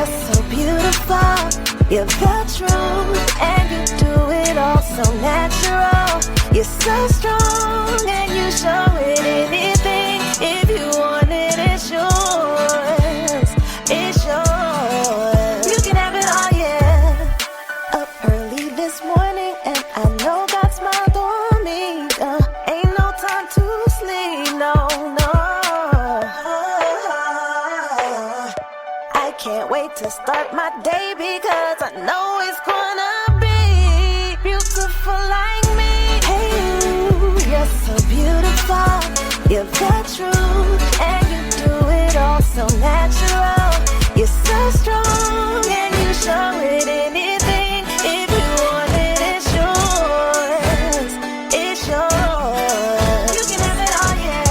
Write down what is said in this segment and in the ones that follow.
you're so beautiful. You're the truth, and you do it all so natural. You're so strong, and you show it anything. If you want it, it's yours. It's yours. You can have it all, yeah. Up early this morning, and I know God smiled on me. Ain't no time to sleep, no, no. I can't wait to start my day because I know it's gonna be beautiful like me. Hey, you're so beautiful. You're the truth, and you do it all so natural. You're so strong, and you show it anything. If you want it, it's yours. It's yours. You can have it all, yeah.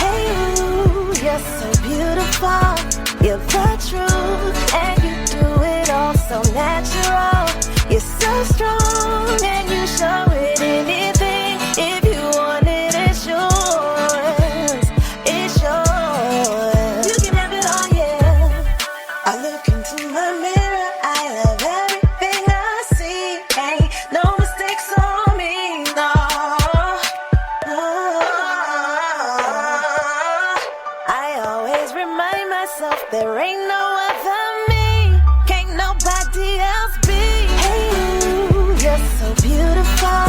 Hey, you're so beautiful. You're the truth, and you do it all so natural. You're so strong, and you show it anything. If you want it, it's yours. It's yours. You can have it all, yeah. I look into my mirror, I love everything I see. Ain't no mistakes on me, no. I always remind myself there ain't no other me. Can't nobody else be. Hey, you're so beautiful.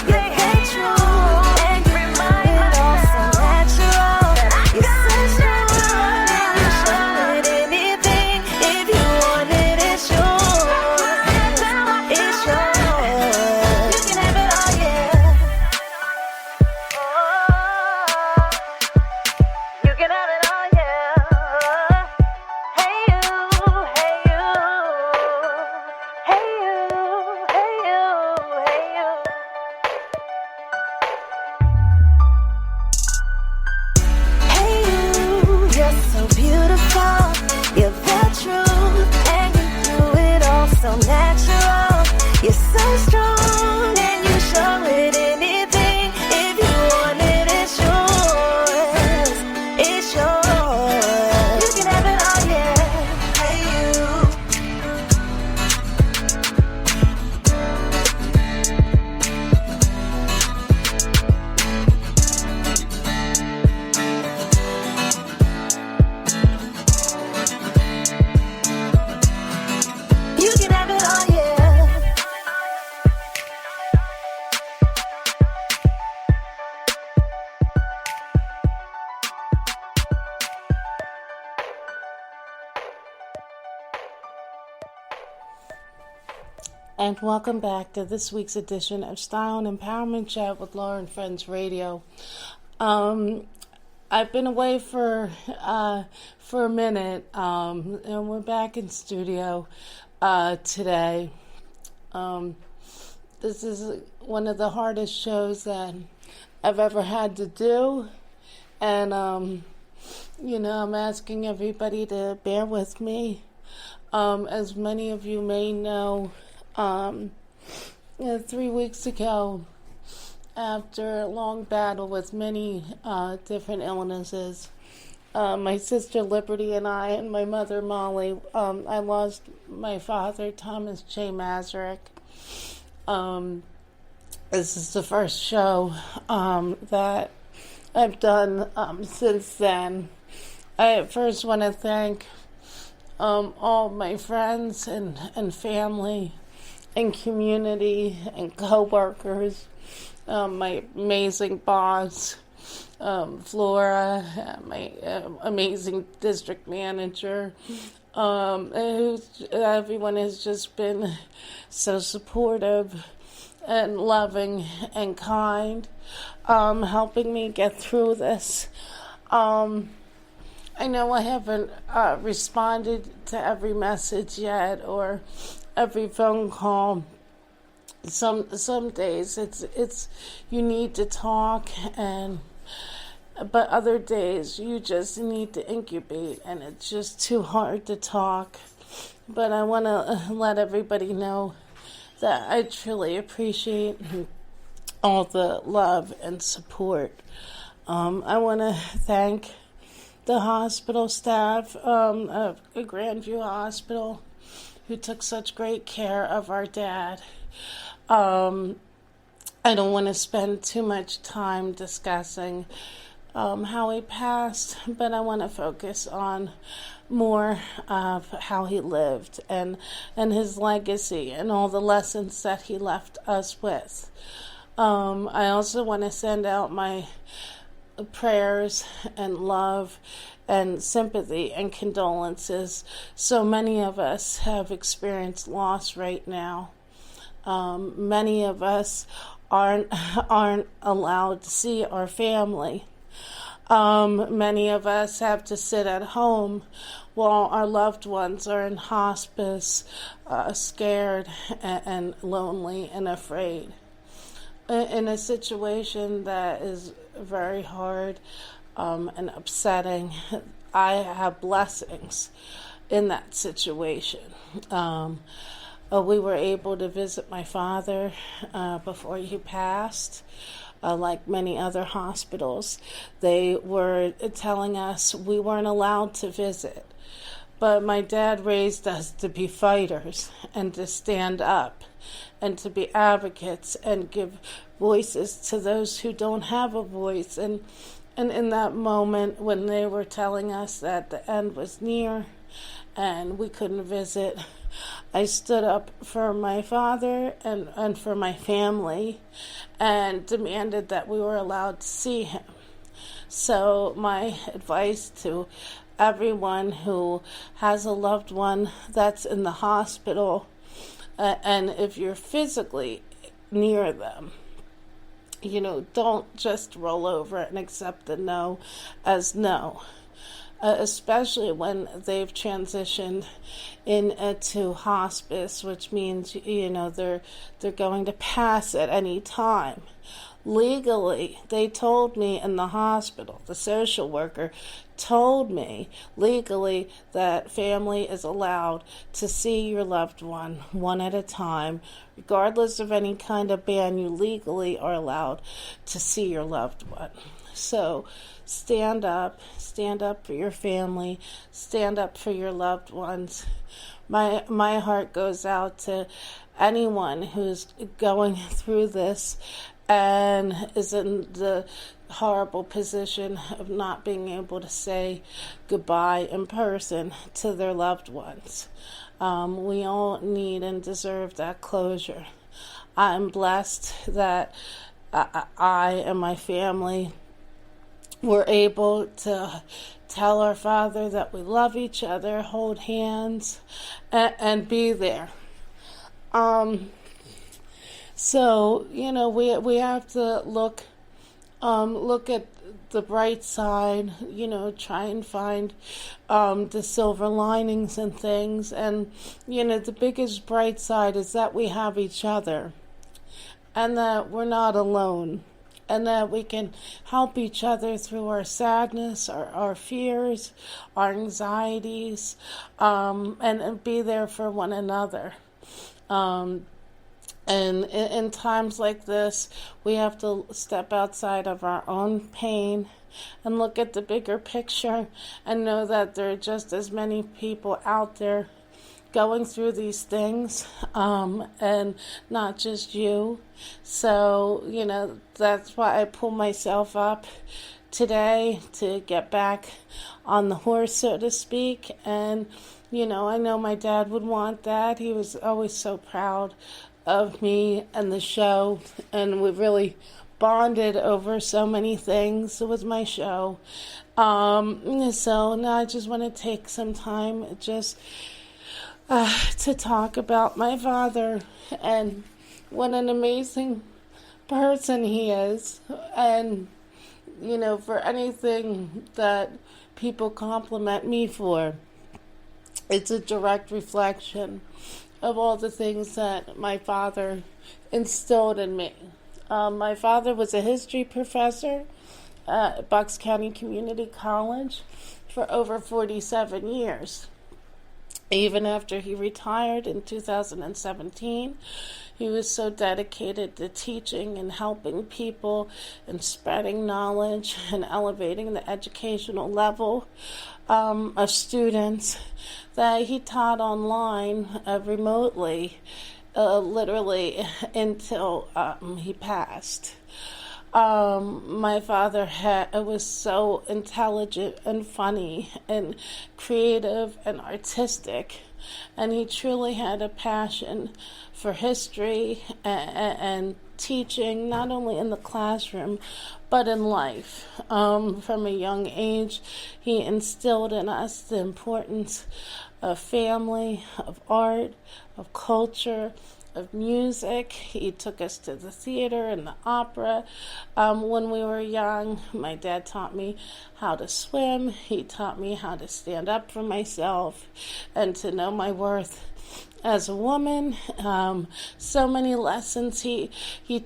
You're the truth, and you remind it all so natural. You're so strong, and you show it anything. If you want it, it's yours. It's yours. You can have it all, yeah. You can have it all, yeah. Hey you, hey you, hey you, hey you, hey you. Hey you, you're so beautiful. You're the truth, and you do it all so natural. You're so strong, and you show it anything. If you want it, it's yours. It's yours. You can have it all, yeah. Hey you. You can have it all, yeah. And welcome back to this week's edition of Style and Empowerment Chat with Laura and Friends Radio. I've been away for a minute, and we're back in studio today. This is one of the hardest shows that I've ever had to do, and I'm asking everybody to bear with me. As many of you may know, 3 weeks ago, after a long battle with many different illnesses, my sister Liberty and I, and my mother Molly, I lost my father, Thomas J Mazurek. This is the first show that I've done since then. I first want to thank all my friends and family and community and co-workers, my amazing boss, Flora, my amazing district manager, everyone has just been so supportive and loving and kind, helping me get through this. I know I haven't responded to every message yet or every phone call. Some days it's you need to talk, but other days you just need to incubate, and it's just too hard to talk. But I want to let everybody know that I truly appreciate all the love and support. I want to thank the hospital staff of Grandview Hospital, who took such great care of our dad. I don't want to spend too much time discussing how he passed, but I want to focus on more of how he lived and his legacy and all the lessons that he left us with. I also want to send out my prayers and love and sympathy and condolences. So many of us have experienced loss right now. Many of us aren't allowed to see our family. Many of us have to sit at home while our loved ones are in hospice, scared and lonely and afraid. In a situation that is very hard and upsetting, I have blessings in that situation. We were able to visit my father before he passed. Like many other hospitals, they were telling us we weren't allowed to visit. But my dad raised us to be fighters and to stand up and to be advocates and give voices to those who don't have a voice. And in that moment when they were telling us that the end was near and we couldn't visit, I stood up for my father and for my family and demanded that we were allowed to see him. So my advice to everyone who has a loved one that's in the hospital, and if you're physically near them, don't just roll over and accept the no as no. Especially when they've transitioned into hospice, which means, they're going to pass at any time. Legally, they told me in the hospital, the social worker told me legally that family is allowed to see your loved one at a time. Regardless of any kind of ban, you legally are allowed to see your loved one. So stand up for your family, stand up for your loved ones. My heart goes out to anyone who's going through this and is in the horrible position of not being able to say goodbye in person to their loved ones. We all need and deserve that closure. I'm blessed that I and my family were able to tell our father that we love each other, hold hands, and be there. So, we have to look at the bright side, try and find the silver linings and things. And, the biggest bright side is that we have each other and that we're not alone. And that we can help each other through our sadness, our fears, our anxieties, and be there for one another. And in times like this, we have to step outside of our own pain and look at the bigger picture and know that there are just as many people out there going through these things, and not just you. So, that's why I pull myself up today to get back on the horse, so to speak. And, I know my dad would want that. He was always so proud of me and the show, and we really bonded over so many things. It was my show. So now I just want to take some time to talk about my father and what an amazing person he is. And, for anything that people compliment me for, it's a direct reflection of all the things that my father instilled in me. My father was a history professor at Bucks County Community College for over 47 years. Even after he retired in 2017, he was so dedicated to teaching and helping people and spreading knowledge and elevating the educational level of students that he taught online remotely, literally until he passed. My father was so intelligent and funny and creative and artistic, and he truly had a passion for history and teaching, not only in the classroom but in life. From a young age, he instilled in us the importance of family, of art, of culture, of music. He took us to the theater and the opera. When we were young, my dad taught me how to swim. He taught me how to stand up for myself and to know my worth as a woman. So many lessons he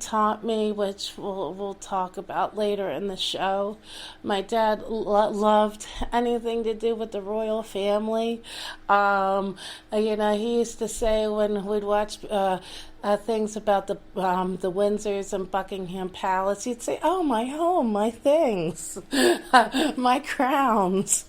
taught me, which we'll talk about later in the show. My dad loved anything to do with the royal family. He used to say when we'd watch things about the Windsors and Buckingham Palace, he'd say, "Oh, my home, my things, my crowns."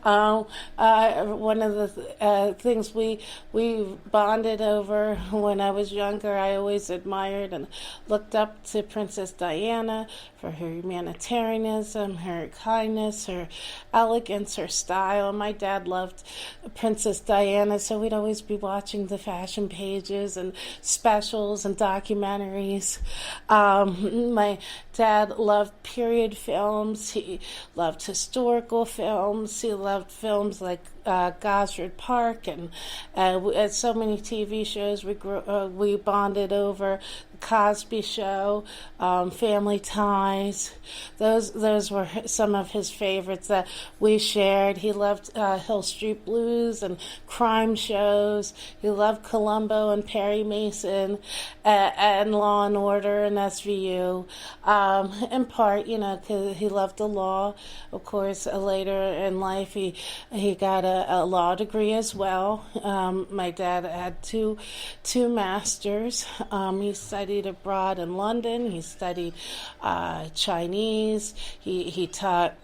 One of the things we bonded over when I was younger, I always admired and looked up to Princess Diana for her humanitarianism, her kindness, her elegance, her style. My dad loved Princess Diana, so we'd always be watching the fashion pages and specials and documentaries. My dad loved period films. He loved historical films. He loved films like Gosford Park and so many TV shows we bonded over. Cosby Show, Family Ties. Those were some of his favorites that we shared. He loved Hill Street Blues and crime shows. He loved Columbo and Perry Mason and Law and Order and SVU. In part, because he loved the law. Of course, later in life, he got a law degree as well. My dad had two masters. He studied abroad in London. He studied Chinese. He taught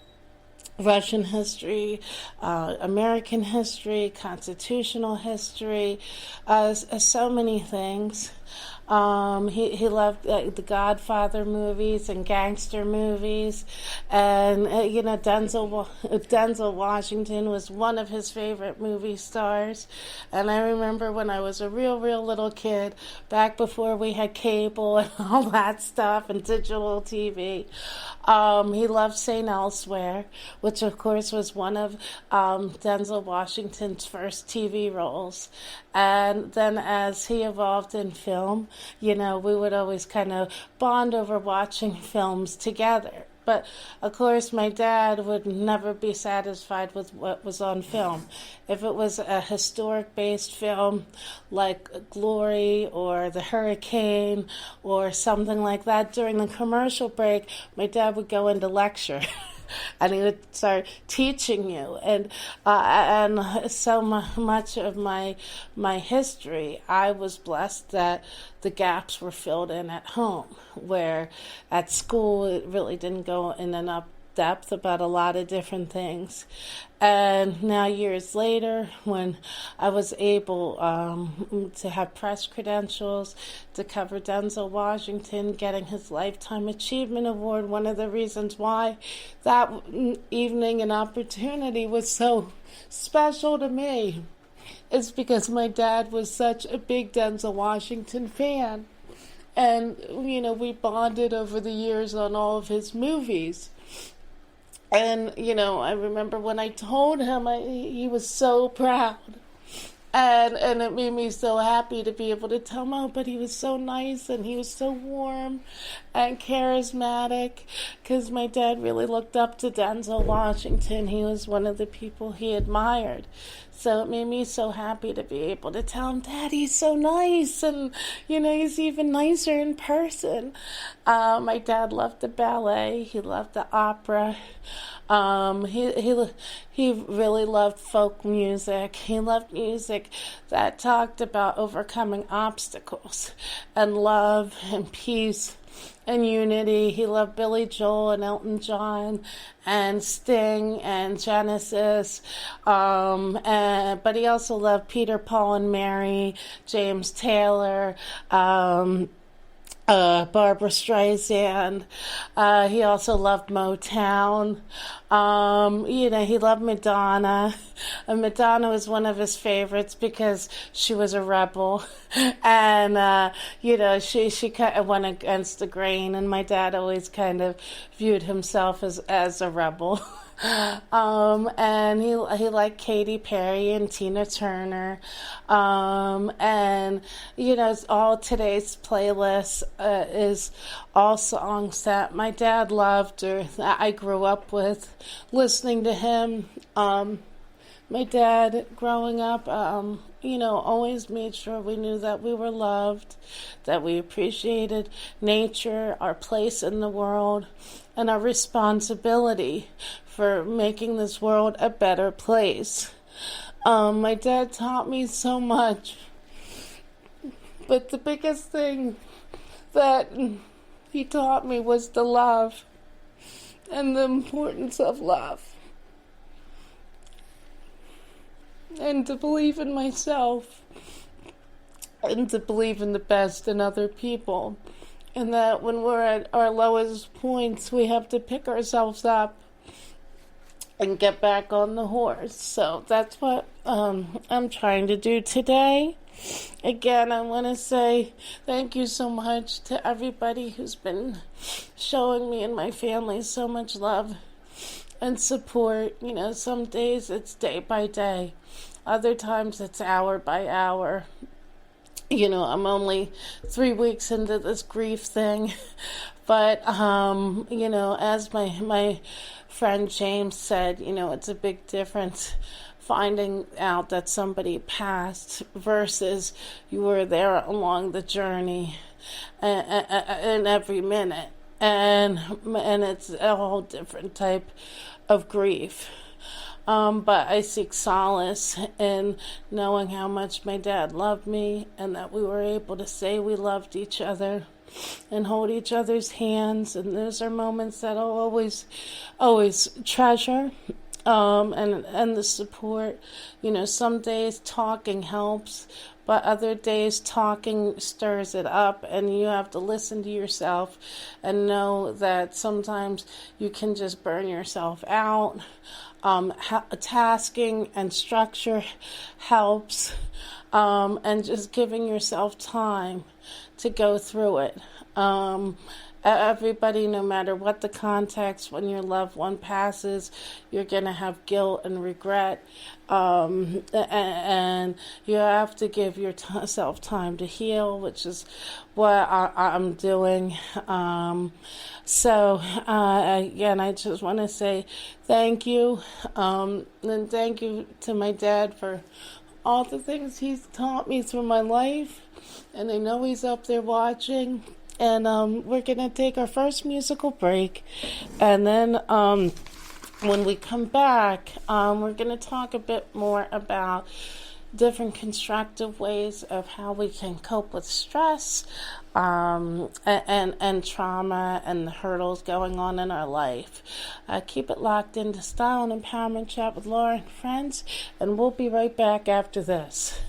Russian history, American history, constitutional history, so many things. He loved the Godfather movies and gangster movies, and Denzel Washington was one of his favorite movie stars. And I remember when I was a real little kid, back before we had cable and all that stuff and digital TV, he loved St. Elsewhere, which of course was one of Denzel Washington's first TV roles. And then as he evolved in film, we would always kind of bond over watching films together. But, of course, my dad would never be satisfied with what was on film. If it was a historic-based film like Glory or The Hurricane or something like that, during the commercial break, my dad would go into lecture. And he would start teaching you, and so much of my history, I was blessed that the gaps were filled in at home, where at school it really didn't go in enough depth about a lot of different things. And now years later, when I was able to have press credentials to cover Denzel Washington getting his Lifetime Achievement Award, one of the reasons why that evening and opportunity was so special to me is because my dad was such a big Denzel Washington fan. And, we bonded over the years on all of his movies. And, I remember when I told him, he was so proud. And it made me so happy to be able to tell him, oh, but he was so nice and he was so warm and charismatic, because my dad really looked up to Denzel Washington. He was one of the people he admired. So it made me so happy to be able to tell him, Dad, he's so nice, and, he's even nicer in person. My dad loved the ballet. He loved the opera. He really loved folk music. He loved music that talked about overcoming obstacles and love and peace and unity. He loved Billy Joel and Elton John and Sting and Genesis, but he also loved Peter, Paul and Mary, James Taylor, Barbara Streisand. He also loved Motown. He loved Madonna. And Madonna was one of his favorites because she was a rebel. And, she kind of went against the grain. And my dad always kind of viewed himself as a rebel. And he liked Katy Perry and Tina Turner, and all today's playlist is all songs that my dad loved or that I grew up with, listening to him. My dad, growing up, always made sure we knew that we were loved, that we appreciated nature, our place in the world, and our responsibility for making this world a better place. My dad taught me so much, but the biggest thing that he taught me was the love and the importance of love, and to believe in myself, and to believe in the best in other people, and that when we're at our lowest points, we have to pick ourselves up and get back on the horse. So that's what I'm trying to do today. Again, I want to say thank you so much to everybody who's been showing me and my family so much love and support. Some days it's day by day. Other times it's hour by hour. I'm only 3 weeks into this grief thing. But, as my friend James said, it's a big difference finding out that somebody passed versus you were there along the journey and every minute. And it's a whole different type of grief. But I seek solace in knowing how much my dad loved me and that we were able to say we loved each other and hold each other's hands. And those are moments that I'll always treasure. And the support. Some days talking helps, but other days talking stirs it up, and you have to listen to yourself and know that sometimes you can just burn yourself out. Tasking and structure helps, and just giving yourself time to go through it. Everybody, no matter what the context, when your loved one passes, you're going to have guilt and regret, and you have to give yourself time to heal, which is what I'm doing. So again, I just want to say thank you, and thank you to my dad for all the things he's taught me through my life, and I know he's up there watching. And we're going to take our first musical break, and then when we come back, we're going to talk a bit more about different constructive ways of how we can cope with stress and trauma and the hurdles going on in our life. Keep it locked into Style and Empowerment Chat with Laura and friends, and we'll be right back after this.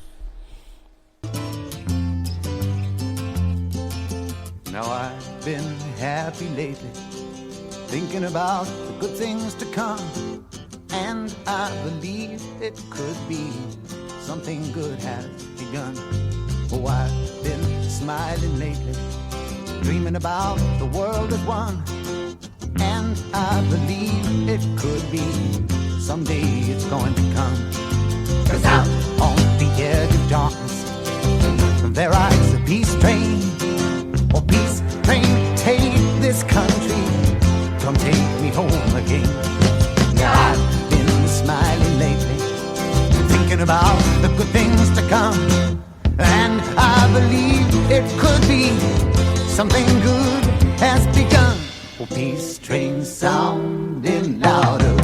Now I've been happy lately, thinking about the good things to come, and I believe it could be something good has begun. Oh, I've been smiling lately, dreaming about the world as one, and I believe it could be someday it's going to come. 'Cause out on the edge of darkness, there rides a peace train. Oh, peace train, take this country, come take me home again. Yeah, I've been smiling lately, thinking about the good things to come, and I believe it could be something good has begun. Oh, peace train sounding louder.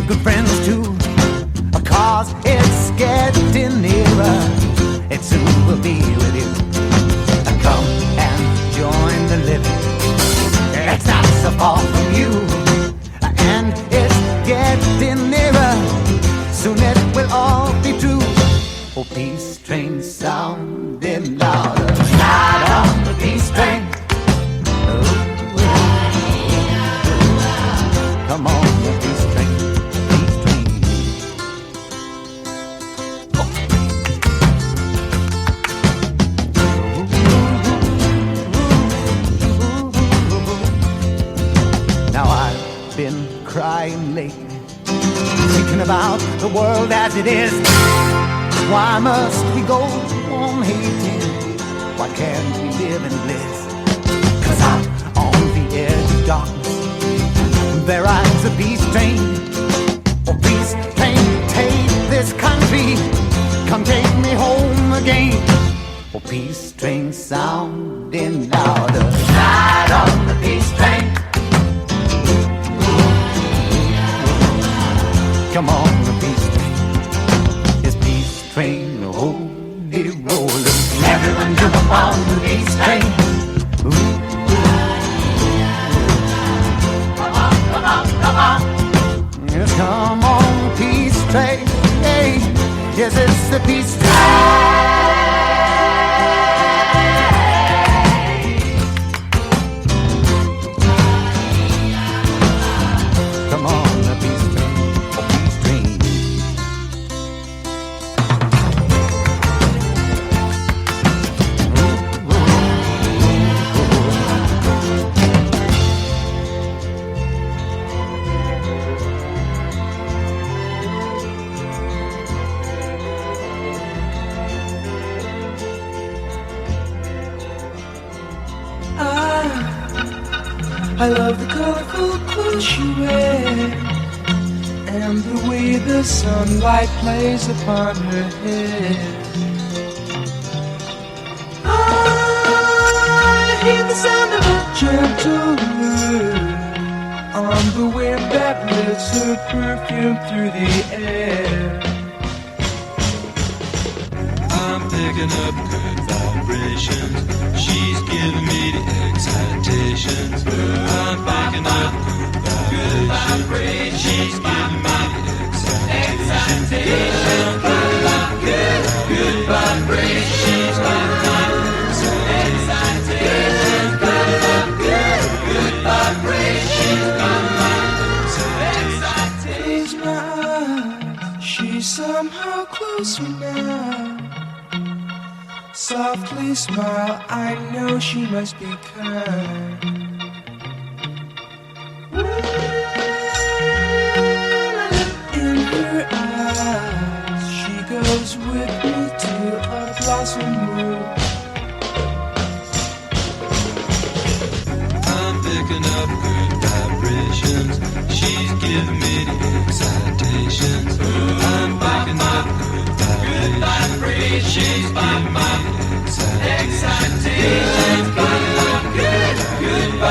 your good friends too, 'cause it's getting nearer. It soon will be with you. Come and join the living. It's not so far from you, and it's getting nearer. Soon it will all be true. Oh, peace train sounding louder. Ride on the peace train. Come on, the peace train, peace train. Oh. Now I've been crying lately, thinking about the world as it is. Why must we go on hating? Why can't we live in bliss? 'Cause out on the edge of darkness there rides a peace train. Oh, peace train, take this country, come take me home again. Oh, peace train sounding louder. Ride on the peace train. Come on, the peace train. This peace train, holy roller. Everyone jump up on the peace train. Ooh. Yes, come on, peace train. Hey, yes, it's the peace train. Come on, the peace train, oh, peace train. I love the colorful clothes she wears and the way the sunlight plays upon her hair. I hear the sound of a gentle wind on the wind that lifts her perfume through the air. I'm picking up good vibrations. She's giving me the excitations. I'm picking up good vibrations. She's giving me the excitations. I'm picking up good vibrations. She's giving me the excitations. Picking up good vibrations. She's giving me the Close my eyes, she's somehow closer now. Softly smile, I know she must be kind. In her eyes, she goes with me to a blossom room. I'm picking up good vibrations. She's giving me the excitations. I'm picking up good vibrations. She's giving me the excitations. Picking up good vibrations.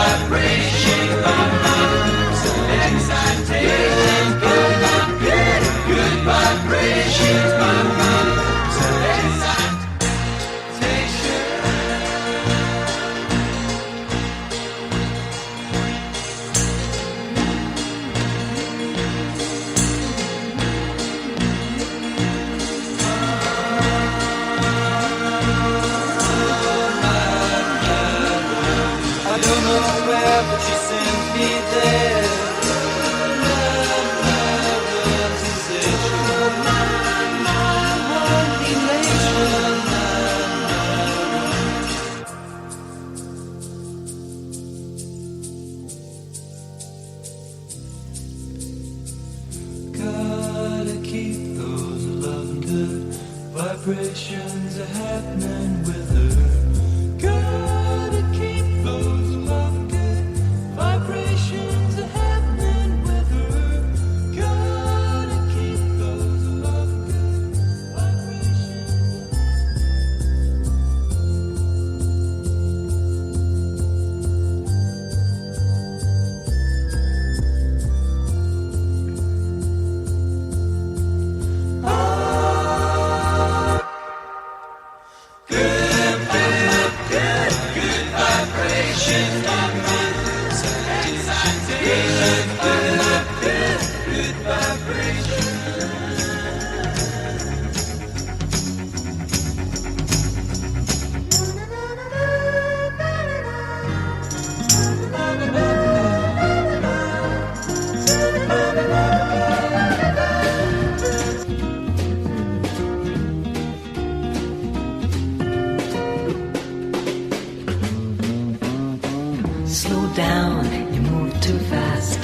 Slow down, you move too fast.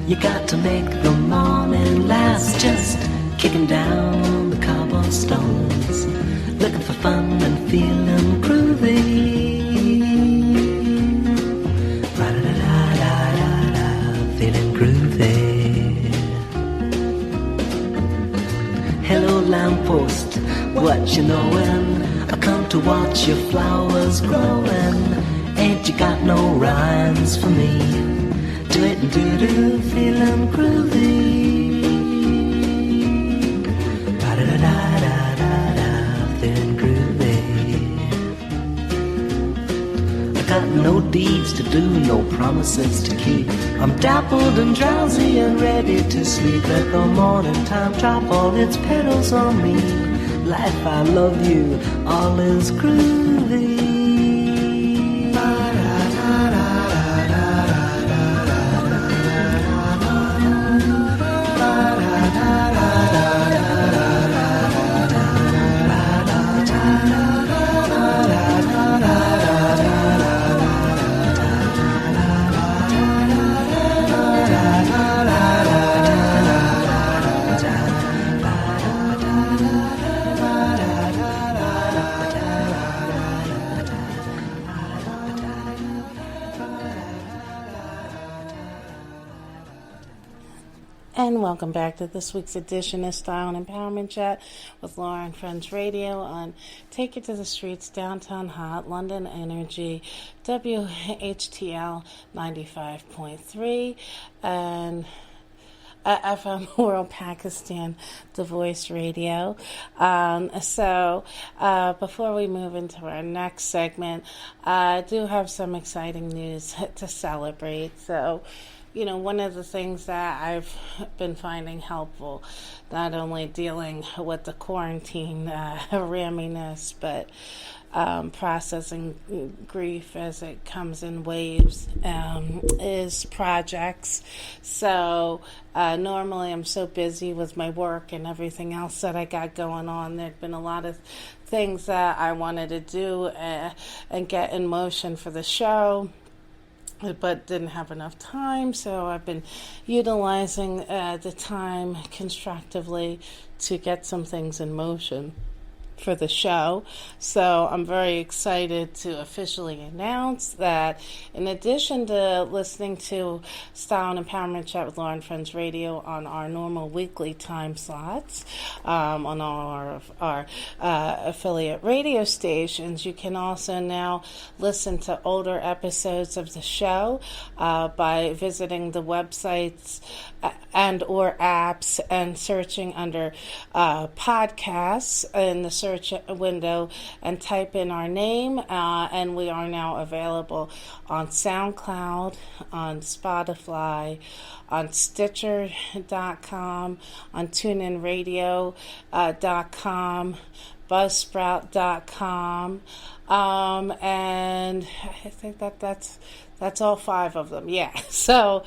You got to make the morning last. Just kicking down the cobblestones, looking for fun and feeling groovy. Ra-da-da-da-da-da, feeling groovy. Hello lamppost, what you knowin'? I come to watch your flowers growing. Ain't you got no rhymes for me? Do it and do feeling groovy. Da-da-da-da-da-da, feeling groovy. I got no deeds to do, no promises to keep. I'm dappled and drowsy and ready to sleep. Let the morning time drop all its petals on me. Life, I love you, all is groovy. And welcome back to this week's edition of Style and Empowerment Chat with Laura and Friends Radio on Take It to the Streets, Downtown Hot, London Energy, WHTL 95.3, and FM World Pakistan, The Voice Radio. Before we move into our next segment, I do have some exciting news to celebrate. So, you know, one of the things that I've been finding helpful, not only dealing with the quarantine ramminess, but processing grief as it comes in waves, is projects. So normally I'm so busy with my work and everything else that I got going on. There'd been a lot of things that I wanted to do and get in motion for the show, but didn't have enough time, so I've been utilizing the time constructively to get some things in motion for the show. So I'm very excited to officially announce that in addition to listening to Style and Empowerment Chat with Laura and Friends Radio on our normal weekly time slots, on all our affiliate radio stations, you can also now listen to older episodes of the show by visiting the websites and or apps and searching under podcasts in the search window and type in our name, and we are now available on SoundCloud, on Spotify, on Stitcher.com, on TuneInRadio.com, Buzzsprout.com, and I think that's all 5 of them. Yeah. So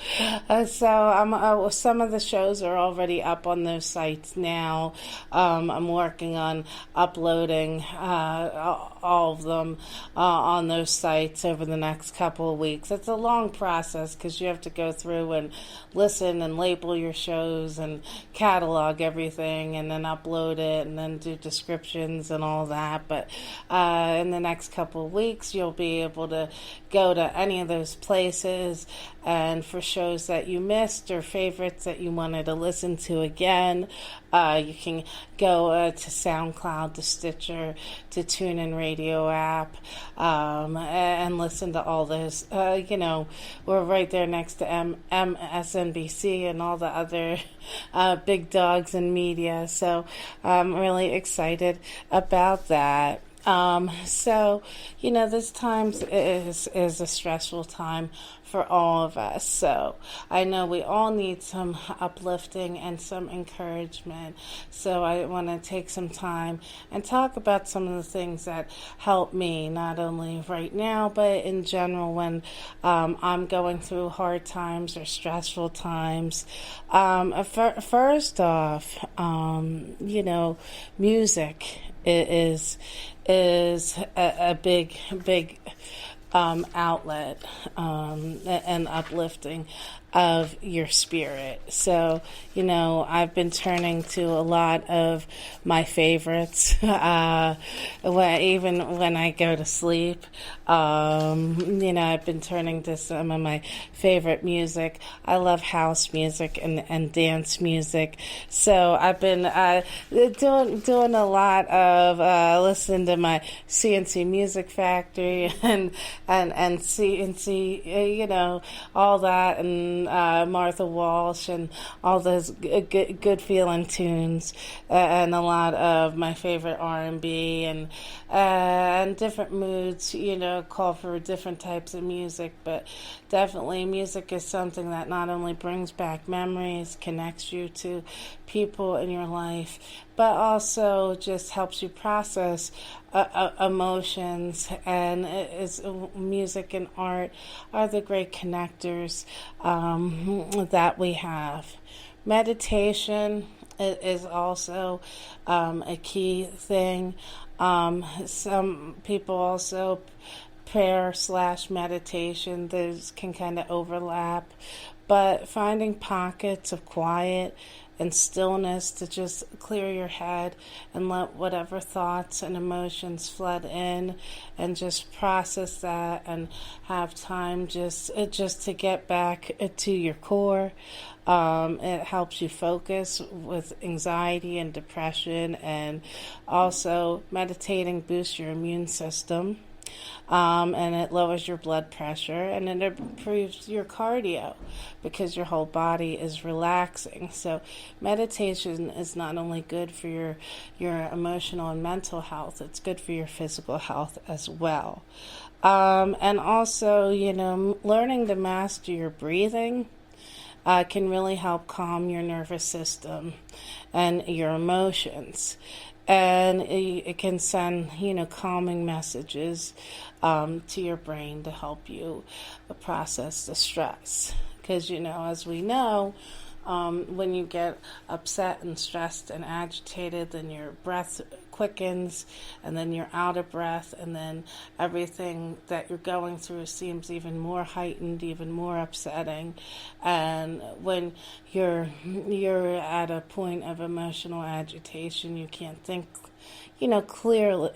I'm some of the shows are already up on those sites now. I'm working on uploading all of them on those sites over the next couple of weeks. It's a long process because you have to go through and listen and label your shows and catalog everything and then upload it and then do descriptions and all that. But in the next couple of weeks, you'll be able to go to any of those places, and for shows that you missed or favorites that you wanted to listen to again, you can go to SoundCloud, to Stitcher, to TuneIn Radio app, and listen to all those. We're right there next to MSNBC and all the other big dogs in media, so I'm really excited about that. This time is a stressful time for all of us. So I know we all need some uplifting and some encouragement. So I want to take some time and talk about some of the things that help me, not only right now, but in general when I'm going through hard times or stressful times. First off, music is a big outlet and uplifting of your spirit. So, I've been turning to a lot of my favorites, even when I go to sleep. I've been turning to some of my favorite music. I love house music and dance music. So I've been doing a lot of listening to my CNC Music Factory and CNC, all that, and Martha Walsh and all those good feeling tunes, and a lot of my favorite R&B and different moods, call for different types of music. But definitely music is something that not only brings back memories, connects you to people in your life, but also just helps you process emotions. And music and art are the great connectors that we have. Meditation is also a key thing. Some people also prayer/meditation, those can kind of overlap, but finding pockets of quiet and stillness to just clear your head and let whatever thoughts and emotions flood in, and just process that and have time just to get back to your core. It helps you focus with anxiety and depression, and also meditating boosts your immune system. And it lowers your blood pressure, and it improves your cardio because your whole body is relaxing. So meditation is not only good for your emotional and mental health, it's good for your physical health as well. And also, learning to master your breathing can really help calm your nervous system and your emotions. And it can send, calming messages to your brain to help you process the stress. Because, as we know, when you get upset and stressed and agitated, then your breath quickens, and then you're out of breath, and then everything that you're going through seems even more heightened, even more upsetting. And when you're at a point of emotional agitation, you can't think clear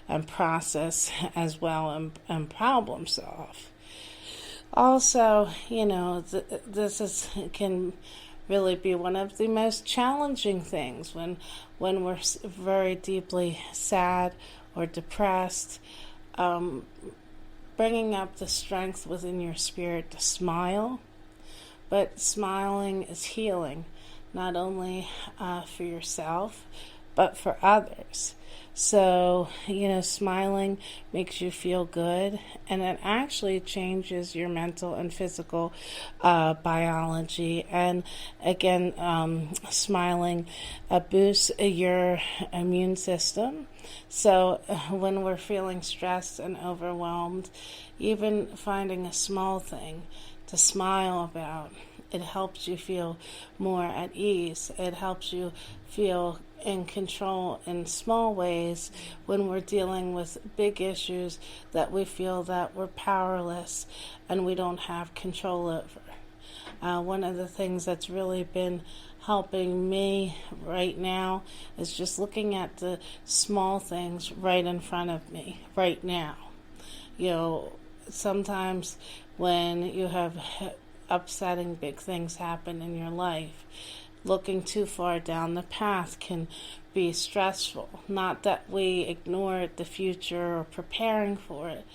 and process as well and problem solve. Also, this can really be one of the most challenging things when we're very deeply sad or depressed. Bringing up the strength within your spirit to smile, but smiling is healing, not only for yourself, but for others. So, smiling makes you feel good, and it actually changes your mental and physical biology. And again, smiling boosts your immune system. So when we're feeling stressed and overwhelmed, even finding a small thing to smile about, it helps you feel more at ease. It helps you feel in control in small ways when we're dealing with big issues that we feel that we're powerless and we don't have control over. One of the things that's really been helping me right now is just looking at the small things right in front of me right now. Sometimes when you have upsetting big things happen in your life, looking too far down the path can be stressful. Not that we ignore the future or preparing for it,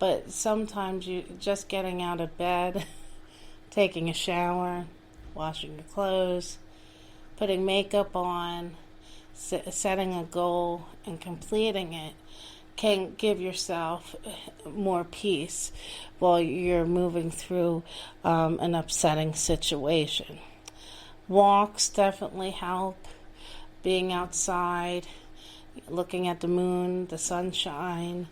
but sometimes you just getting out of bed, taking a shower, washing your clothes, putting makeup on, setting a goal and completing it can give yourself more peace while you're moving through an upsetting situation. Walks definitely help. Being outside, looking at the moon, the sunshine,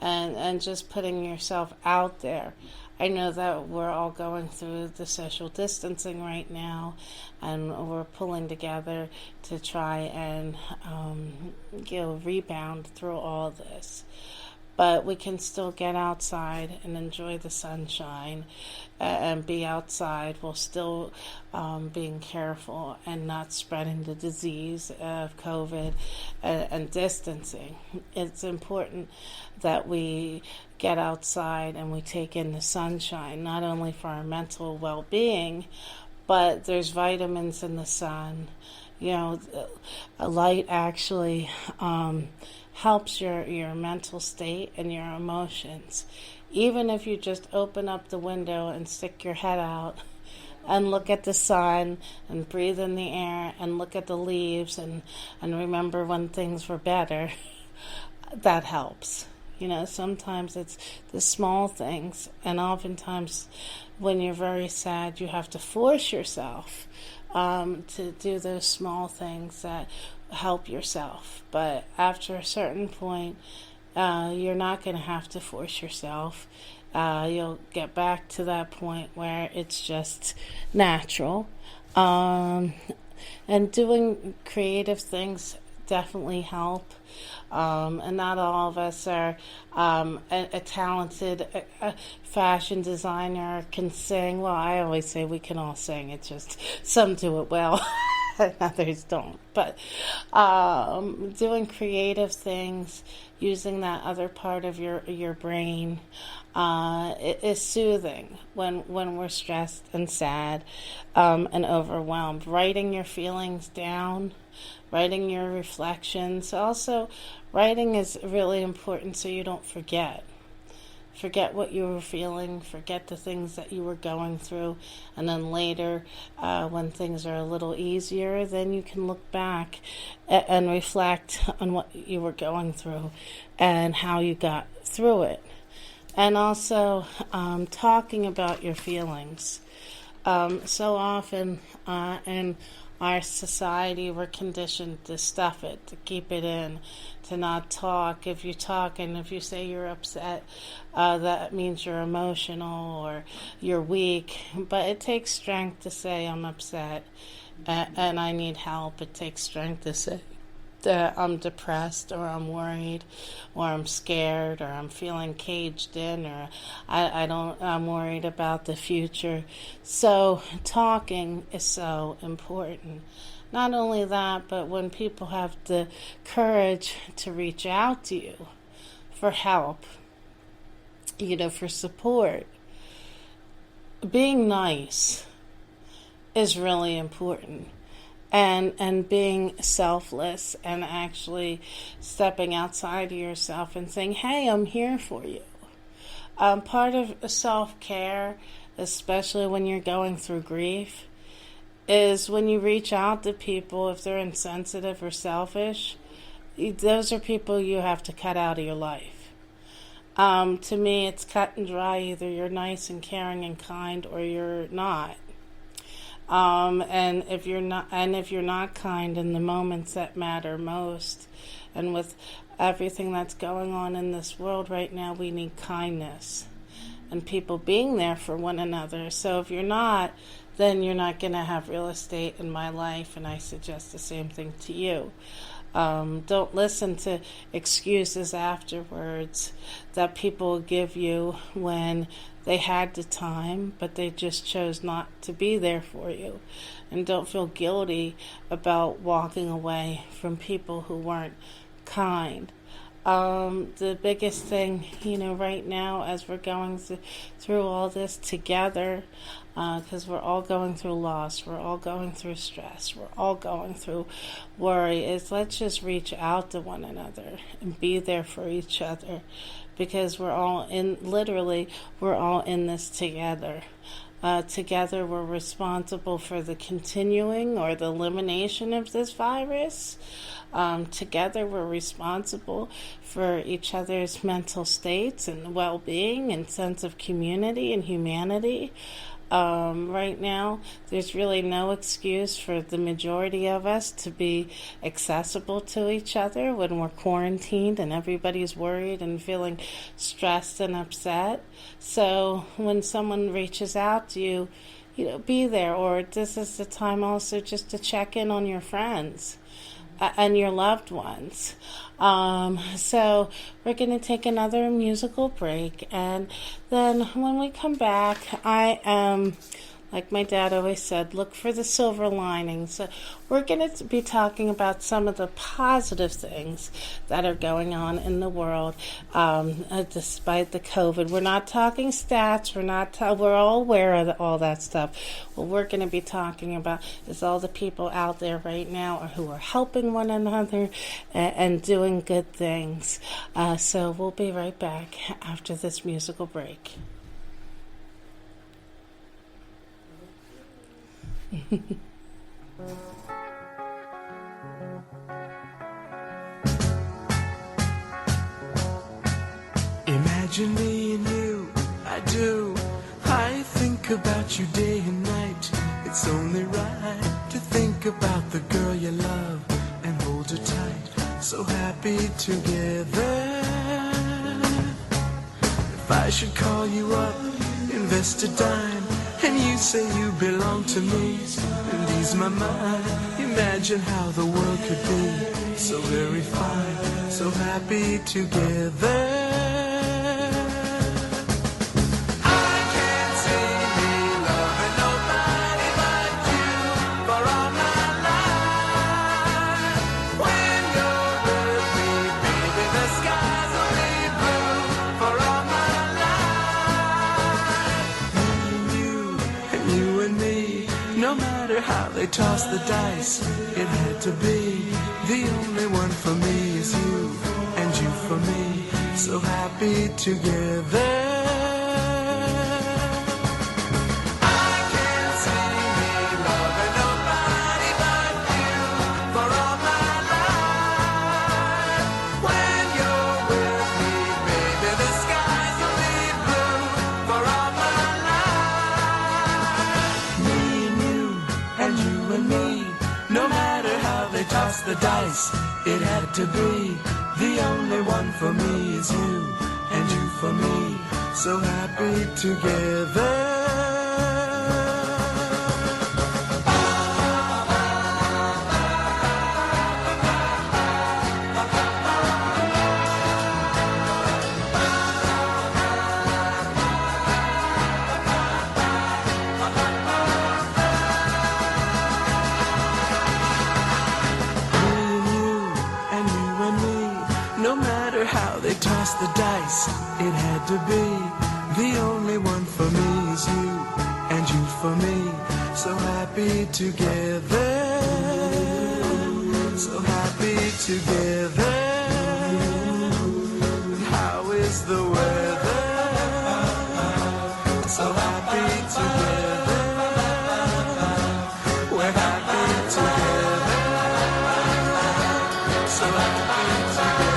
and just putting yourself out there. I know that we're all going through the social distancing right now, and we're pulling together to try and rebound through all this. but we can still get outside and enjoy the sunshine and be outside while still being careful and not spreading the disease of COVID and distancing. It's important that we get outside and we take in the sunshine, not only for our mental well-being, but there's vitamins in the sun. You know, light actually helps your mental state and your emotions. Even if you just open up the window and stick your head out and look at the sun and breathe in the air and look at the leaves and remember when things were better, that helps. You know, sometimes it's the small things, and oftentimes when you're very sad, you have to force yourself to do those small things that help yourself. But after a certain point, you're not going to have to force yourself. You'll get back to that point where it's just natural. And doing creative things definitely help. And not all of us are a talented fashion designer, can sing. Well, I always say we can all sing. It's just some do it well and others don't. But doing creative things, using that other part of your brain is soothing when we're stressed and sad and overwhelmed. Writing your feelings down, writing your reflections. Also, writing is really important so you don't forget. Forget what you were feeling, forget the things that you were going through, and then later, when things are a little easier, then you can look back and reflect on what you were going through and how you got through it. And also, talking about your feelings. So often in our society, we're conditioned to stuff it, to keep it in, to not talk. If you talk and if you say you're upset, that means you're emotional or you're weak. But it takes strength to say I'm upset and I need help. It takes strength to say that I'm depressed or I'm worried or I'm scared or I'm feeling caged in or I'm worried about the future. So talking is so important. Not only that, but when people have the courage to reach out to you for help, for support, being nice is really important. And being selfless and actually stepping outside of yourself and saying, hey, I'm here for you. Part of self-care, especially when you're going through grief, is when you reach out to people, if they're insensitive or selfish, those are people you have to cut out of your life. To me, it's cut and dry. Either you're nice and caring and kind or you're not. And if you're not kind in the moments that matter most, and with everything that's going on in this world right now, we need kindness and people being there for one another. So if you're not, then you're not going to have real estate in my life, and I suggest the same thing to you. Don't listen to excuses afterwards that people give you when they had the time, but they just chose not to be there for you. And don't feel guilty about walking away from people who weren't kind. The biggest thing, right now as we're going through all this together, because we're all going through loss, we're all going through stress, we're all going through worry, is let's just reach out to one another and be there for each other, because we're all in this together. Together we're responsible for the continuing or the elimination of this virus. Together we're responsible for each other's mental states and well-being and sense of community and humanity. Right now, there's really no excuse for the majority of us to be accessible to each other when we're quarantined and everybody's worried and feeling stressed and upset. So when someone reaches out to you, be there. Or this is the time also just to check in on your friends and your loved ones. So we're going to take another musical break, and then when we come back, I am, like my dad always said, look for the silver linings. So we're going to be talking about some of the positive things that are going on in the world, despite the COVID. We're not talking stats. We're all aware of all that stuff. What we're going to be talking about is all the people out there right now who are helping one another and doing good things. So we'll be right back after this musical break. Imagine me and you, I do. I think about you day and night. It's only right to think about the girl you love and hold her tight. So happy together. If I should call you up, invest a dime, and you say you belong to me and ease my mind. Imagine how the world could be so very fine, so happy together. I can't see me loving nobody but you for all my life. When you're with me, baby, the skies will be blue for all my life. And you and me, no matter how they toss the dice, it had to be. The only one for me is you, and you for me, so happy together. I can't see me loving nobody but you for all my life. When you're with me, baby, the skies will be blue for all my life. Me and you, and you and me, no matter how they toss the dice, it had to be. The only one for me is you, and you for me, so happy together. No matter how they toss the dice, it had to be. The only one for me is you, and you for me, so happy together. So happy together. How is the weather? So happy together. We're happy together. So happy together.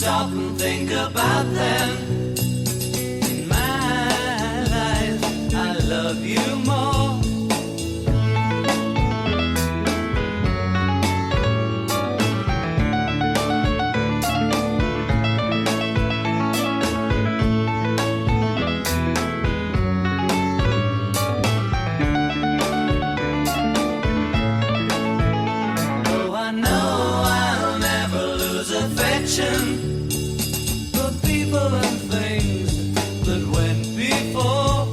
stop and think about them. In my life, I love you more. For people and things that went before,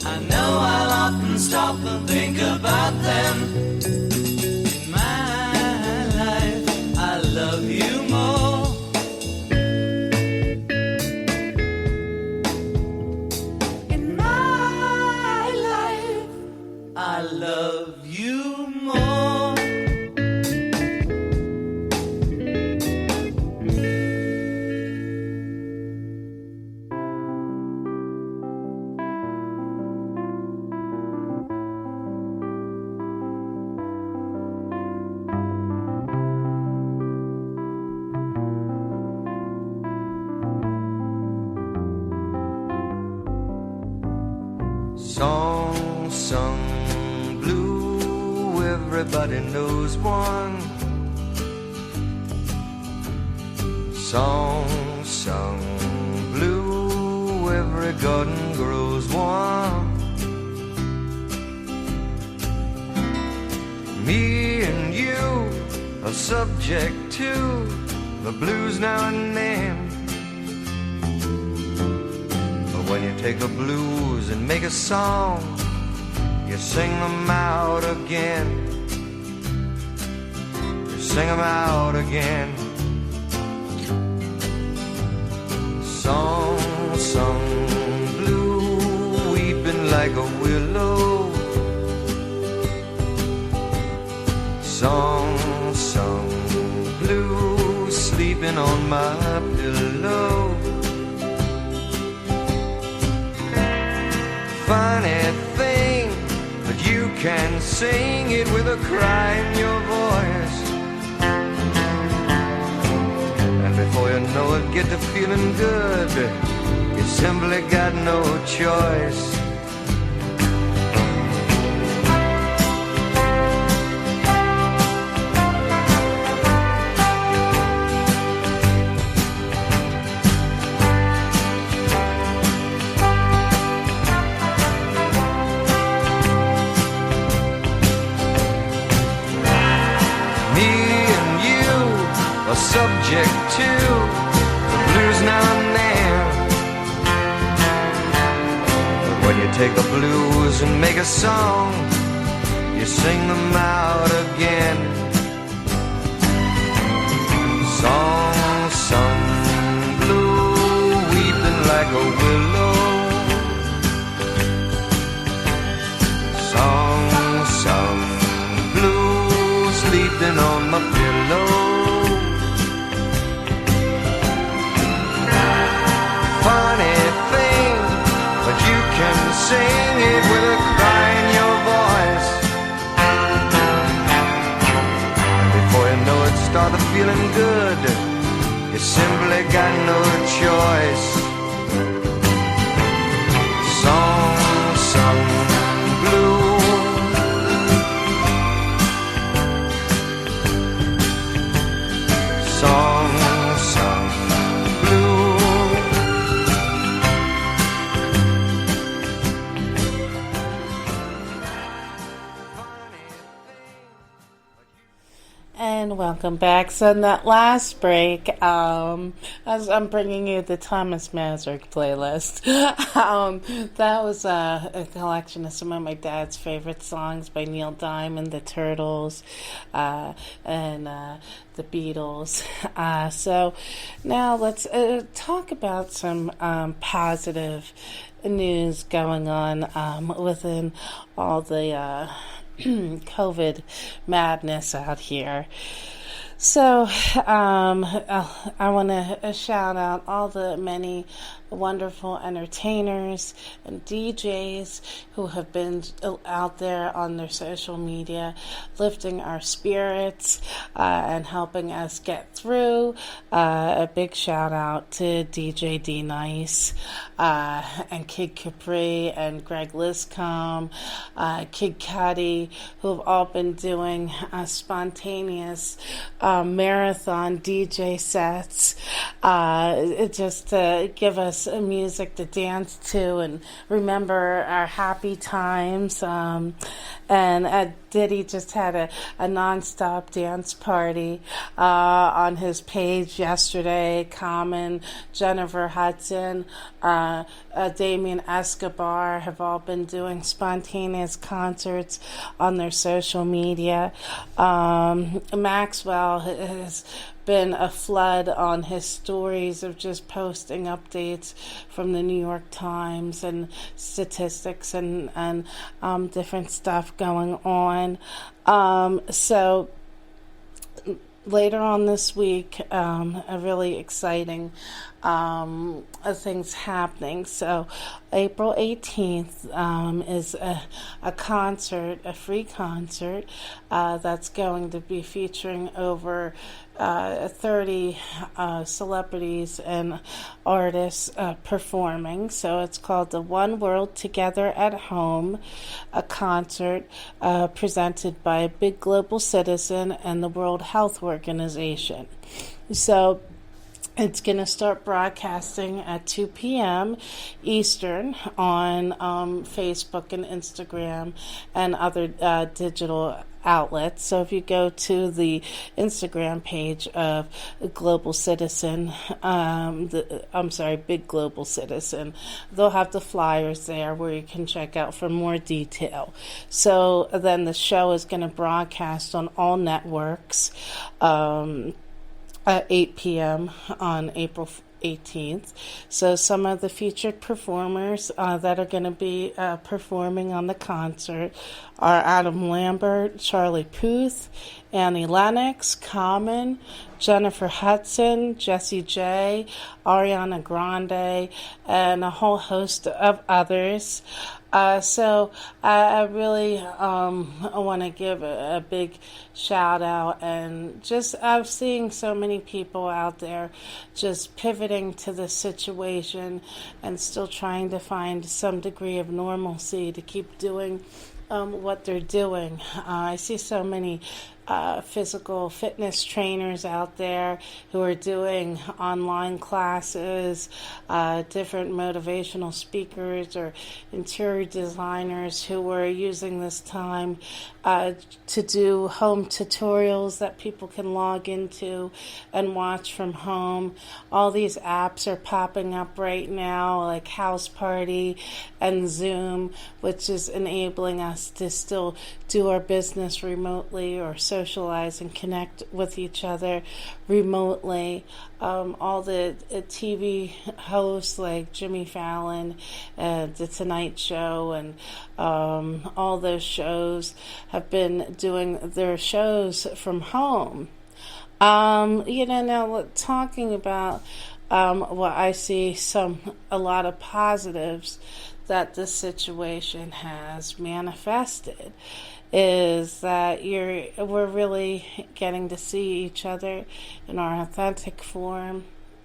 I know I'll often stop and think about them. In my life, I love you more. In my life, I love you more. Song sung blue, everybody knows one. Song sung blue, every garden grows one. Me and you are subject to the blues now and then. When you take the blues and make a song, you sing them out again. You sing them out again. Song sung blue, weeping like a willow. Song sung blue, sleeping on my pillow. Funny thing, but you can sing it with a cry in your voice. And before you know it, get to feeling good. You simply got no choice. Subject to the blues now and then. But when you take the blues and make a song, you sing them out again. Song sung blue, weeping like a willow. Song sung blue, sleeping on my pillow. Funny thing, but you can sing it with a cry in your voice. And before you know it, start the feeling good. You simply got no choice. Song sung blue. Song sung blue. And welcome back. So in that last break, as I'm bringing you the Thomas Mazurek playlist, that was a collection of some of my dad's favorite songs by Neil Diamond, the Turtles, and the Beatles. So now let's talk about some positive news going on within all the COVID madness out here. So I want to shout out all the many wonderful entertainers and DJs who have been out there on their social media lifting our spirits and helping us get through. A big shout out to DJ D Nice and Kid Capri and Greg Liscombe, Kid Cudi, who have all been doing spontaneous marathon DJ sets just to give us music to dance to and remember our happy times. And Diddy just had a non-stop dance party on his page yesterday. Common, Jennifer Hudson, Damien Escobar have all been doing spontaneous concerts on their social media. Maxwell has been a flood on his stories of just posting updates from the New York Times and statistics and different stuff going on. So later on this week, a really exciting things happening. So April 18th is a concert, a free concert that's going to be featuring over 30 celebrities and artists performing. So it's called the One World Together at Home, a concert presented by Big Global Citizen and the World Health Organization. So it's going to start broadcasting at 2 p.m. Eastern on Facebook and Instagram and other digital outlets. So if you go to the Instagram page of Global Citizen, Big Global Citizen, they'll have the flyers there where you can check out for more detail. So then the show is going to broadcast on all networks at 8 p.m. on April 18th. So some of the featured performers that are going to be performing on the concert are Adam Lambert, Charlie Puth, Annie Lennox, Common, Jennifer Hudson, Jessie J, Ariana Grande, and a whole host of others. So I really want to give a big shout out, and just I'm seeing so many people out there just pivoting to the situation and still trying to find some degree of normalcy to keep doing what they're doing. I see so many physical fitness trainers out there who are doing online classes, different motivational speakers or interior designers who are using this time to do home tutorials that people can log into and watch from home. All these apps are popping up right now, like House Party and Zoom, which is enabling us to still do our business remotely or socialize and connect with each other remotely. All the TV hosts like Jimmy Fallon and The Tonight Show and all those shows have been doing their shows from home. Now talking about what I see a lot of positives that this situation has manifested is that we're really getting to see each other in our authentic form,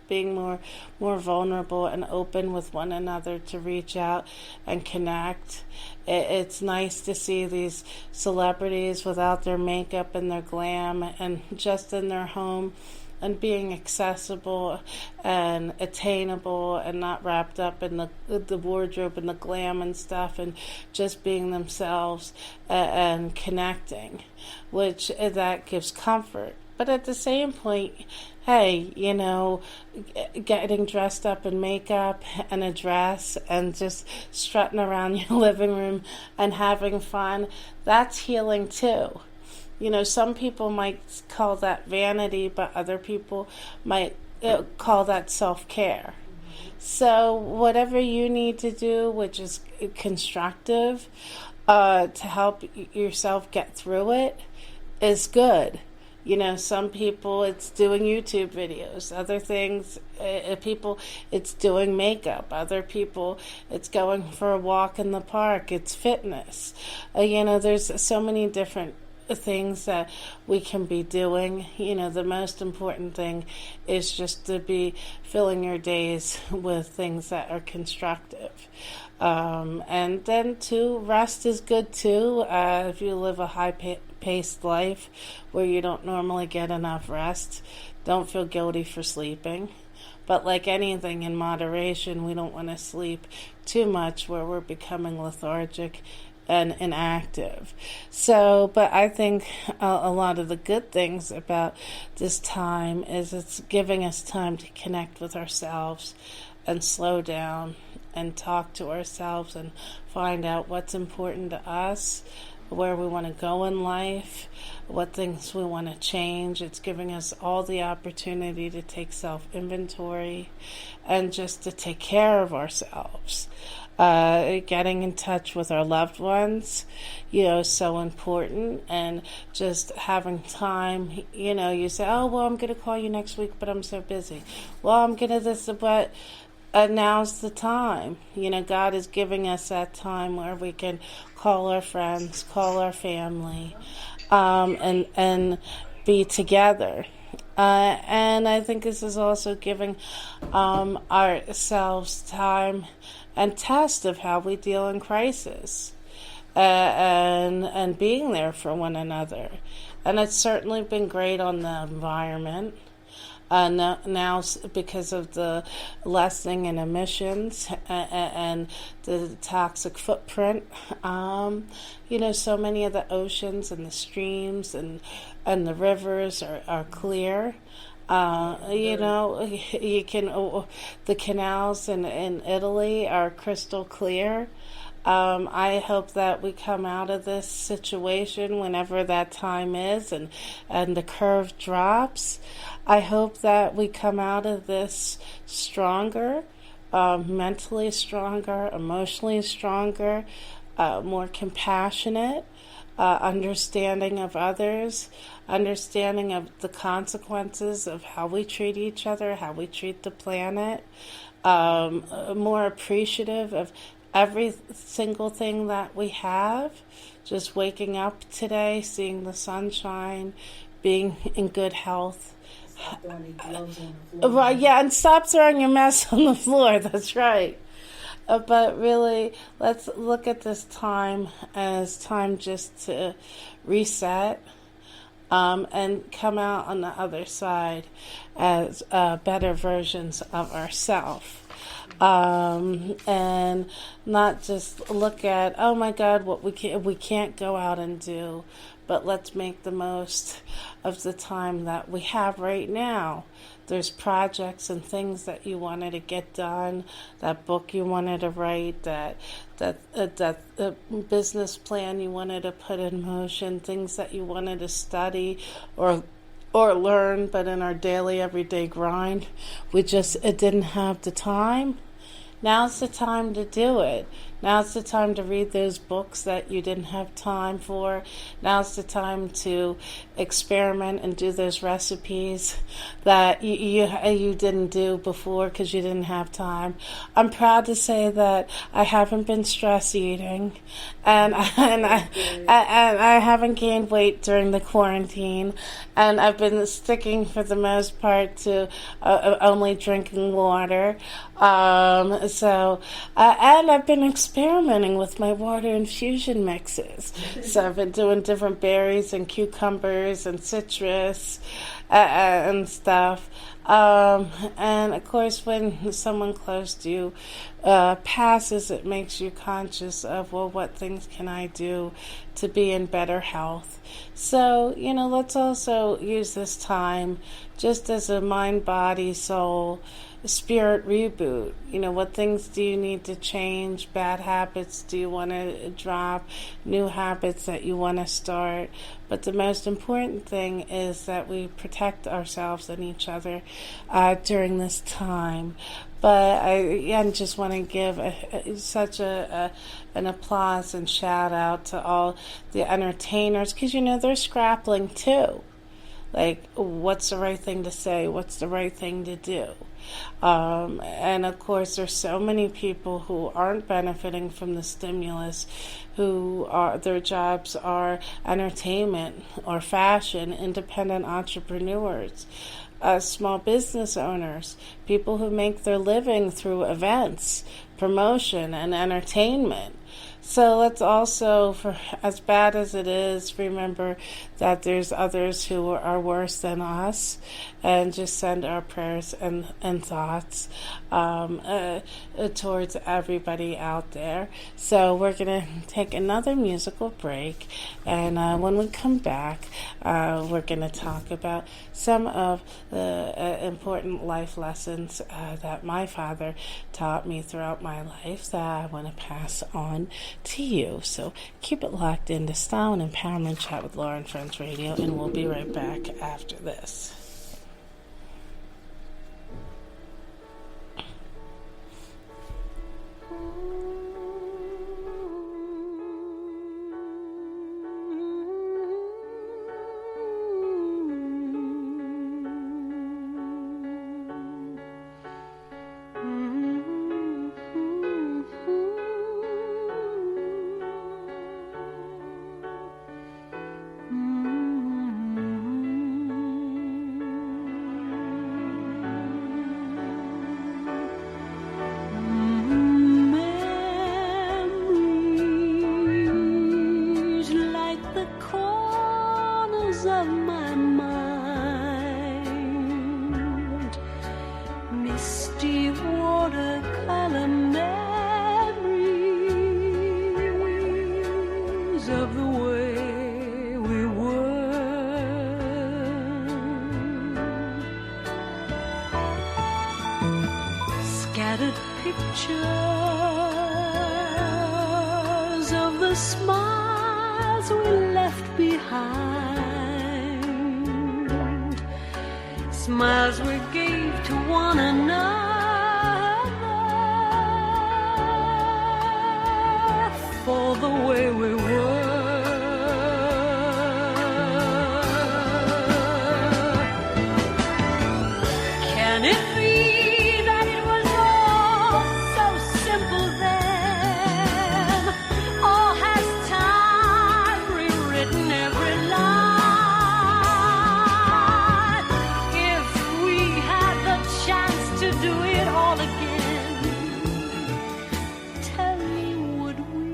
being more vulnerable and open with one another to reach out and connect. It's nice to see these celebrities without their makeup and their glam and just in their home and being accessible and attainable and not wrapped up in the wardrobe and the glam and stuff, and just being themselves and connecting, which that gives comfort. But at the same point, hey, getting dressed up in makeup and a dress and just strutting around your living room and having fun, that's healing too. Some people might call that vanity, but other people might call that self-care. So whatever you need to do, which is constructive, to help yourself get through it, is good. Some people, it's doing YouTube videos. Other things, people, it's doing makeup. Other people, it's going for a walk in the park. It's fitness. There's so many different things that we can be doing. The most important thing is just to be filling your days with things that are constructive. And then, too, rest is good, too. If you live a high-paced life where you don't normally get enough rest, don't feel guilty for sleeping. But like anything in moderation, we don't want to sleep too much where we're becoming lethargic and inactive. But I think a lot of the good things about this time is it's giving us time to connect with ourselves and slow down and talk to ourselves and find out what's important to us, where we want to go in life, what things we want to change. It's giving us all the opportunity to take self-inventory and just to take care of ourselves. Getting in touch with our loved ones, is so important. And just having time, you say, oh, well, I'm going to call you next week, but I'm so busy. Well, I'm going to this, but now's the time. God is giving us that time where we can call our friends, call our family, and be together. And I think this is also giving ourselves time and test of how we deal in crisis, and being there for one another. And it's certainly been great on the environment. Now, because of the lessening in emissions and the toxic footprint, so many of the oceans and the streams and the rivers are clear. You can, the canals in Italy are crystal clear. I hope that we come out of this situation whenever that time is and the curve drops. I hope that we come out of this stronger, mentally stronger, emotionally stronger, more compassionate, understanding of others, understanding of the consequences of how we treat each other, how we treat the planet, more appreciative of every single thing that we have. Just waking up today, seeing the sunshine, being in good health. Right, yeah, and stop throwing your mess on the floor. That's right. But really, let's look at this time as time just to reset, and come out on the other side as better versions of ourselves. And not just look at, oh my God, what we can't go out and do, but let's make the most of the time that we have right now. There's projects and things that you wanted to get done, that book you wanted to write, that business plan you wanted to put in motion, things that you wanted to study or learn, but in our daily, everyday grind, it didn't have the time. Now's the time to do it. Now's the time to read those books that you didn't have time for. Now's the time to experiment and do those recipes that you didn't do before because you didn't have time. I'm proud to say that I haven't been stress eating, and I haven't gained weight during the quarantine, and I've been sticking for the most part to only drinking water. And I've been experimenting with my water infusion mixes. So I've been doing different berries and cucumbers and citrus and stuff. And of course, when someone close to you passes, it makes you conscious of, well, what things can I do to be in better health? So, let's also use this time just as a mind, body, soul, spirit reboot. What things do you need to change? Bad habits do you want to drop? New habits that you want to start? But the most important thing is that we protect ourselves and each other during this time. But I just want to give such an applause and shout out to all the entertainers, because they're scrapping too. Like, what's the right thing to say? What's the right thing to do? And of course, there's so many people who aren't benefiting from the stimulus, who are their jobs are entertainment or fashion, independent entrepreneurs, small business owners, people who make their living through events, promotion, and entertainment. So let's also, for as bad as it is, remember that there's others who are worse than us, and just send our prayers and thoughts towards everybody out there. So we're going to take another musical break, and when we come back, we're going to talk about some of the important life lessons that my father taught me throughout my life that I want to pass on to you. So keep it locked into Style and Empowerment Chat with Laura and Friends Radio, and we'll be right back after this. Smiles we gave to one another for the way we were. Can it be that it was all so simple then? Or has time rewritten every line? If we had the chance to do it all again, tell me, would we?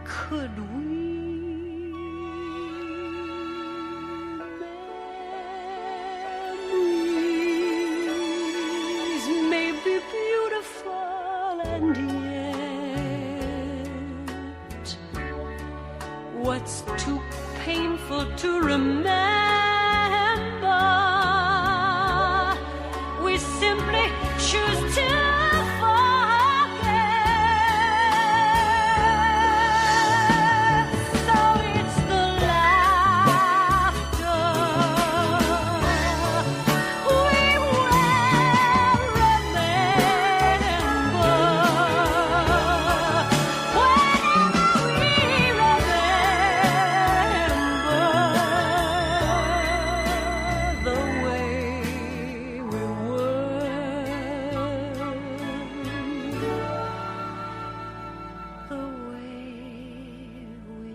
Could we? Memories may be beautiful, and yet what's too painful to remember, we simply choose to forget. So it's the laughter we will remember. Whenever we remember the way we were, the way we.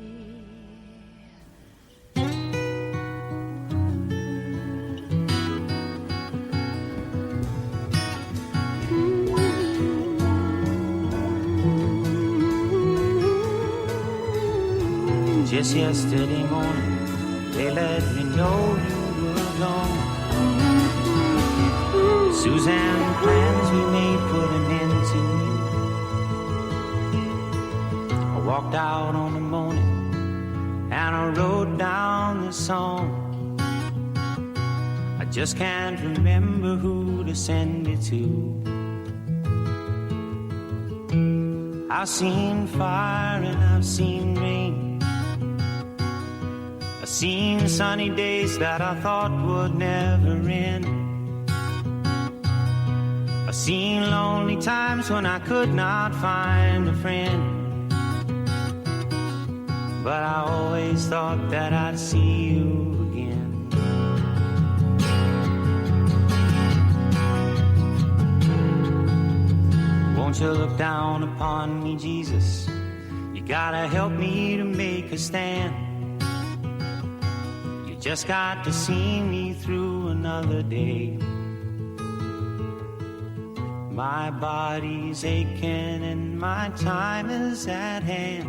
Just yesterday morning, they let me know you were gone. Suzanne, plans we made put an end to you. I walked out on the morning and I wrote down this song. I just can't remember who to send it to. I've seen fire and I've seen rain. I've seen sunny days that I thought would never end. I've seen lonely times when I could not find a friend. But I always thought that I'd see you again. Won't you look down upon me, Jesus? You gotta help me to make a stand. You just got to see me through another day. My body's aching and my time is at hand,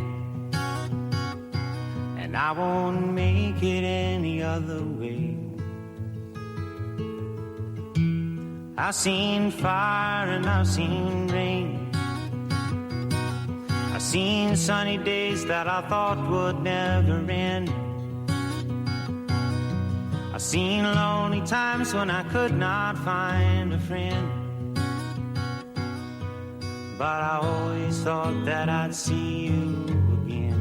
and I won't make it any other way. I've seen fire and I've seen rain. I've seen sunny days that I thought would never end. I've seen lonely times when I could not find a friend. But I always thought that I'd see you again.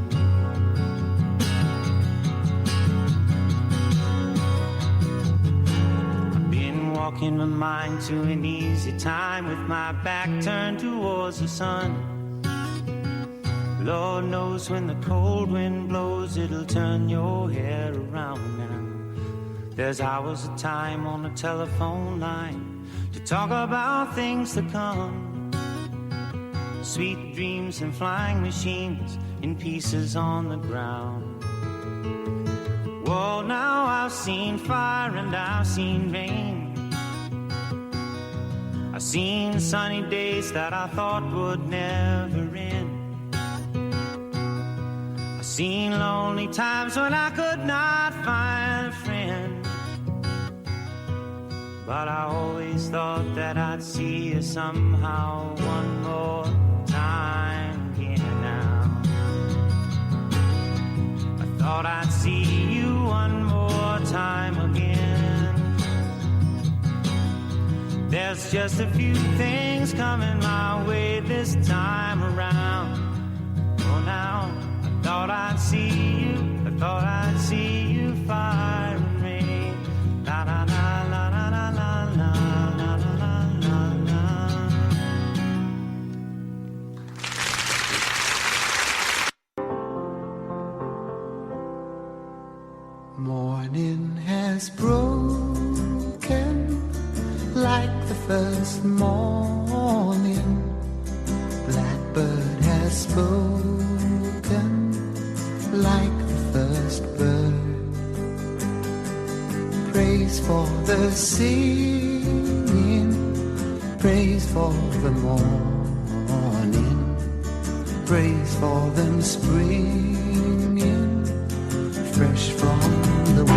I've been walking my mind to an easy time with my back turned towards the sun. Lord knows when the cold wind blows, it'll turn your hair around now. There's hours of time on the telephone line to talk about things to come. Sweet dreams and flying machines in pieces on the ground. Well, now I've seen fire and I've seen rain. I've seen sunny days that I thought would never end. I've seen lonely times when I could not find a friend. But I always thought that I'd see you somehow one more time again now. I thought I'd see you one more time again. There's just a few things coming my way this time around. Oh, now I thought I'd see you, I thought I'd see you fire and rain. La la la la la la la la la la la la. Morning has broken like the first morning. Blackbird has spoken like the first bird. Praise for the singing, praise for the morning, praise for them springing fresh from the world.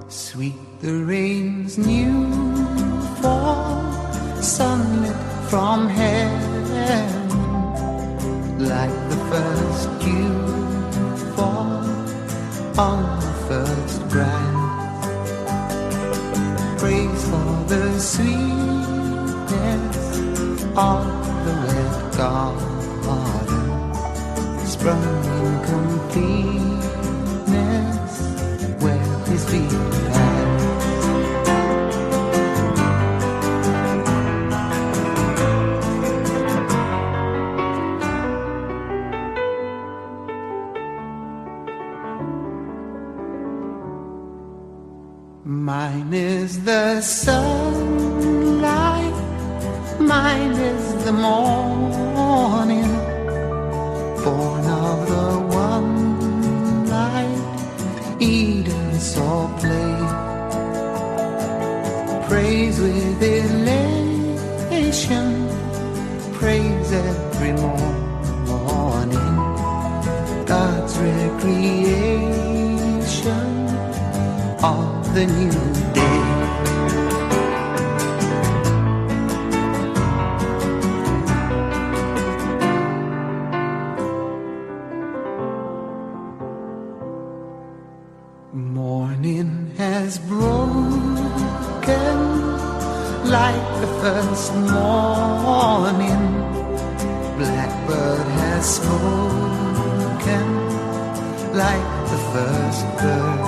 Sweet the rain's new fall, sunlit from heaven, like the first dew fall on the first grass. Praise for the sweetness of the red garden, sprung in completeness where his feet passed. Mine is the sunlight, mine is the morning, born of the one light Eden saw play. Praise with elation, praise every morning, God's recreation of the new day. Morning has broken like the first morning. Blackbird has spoken like the first bird.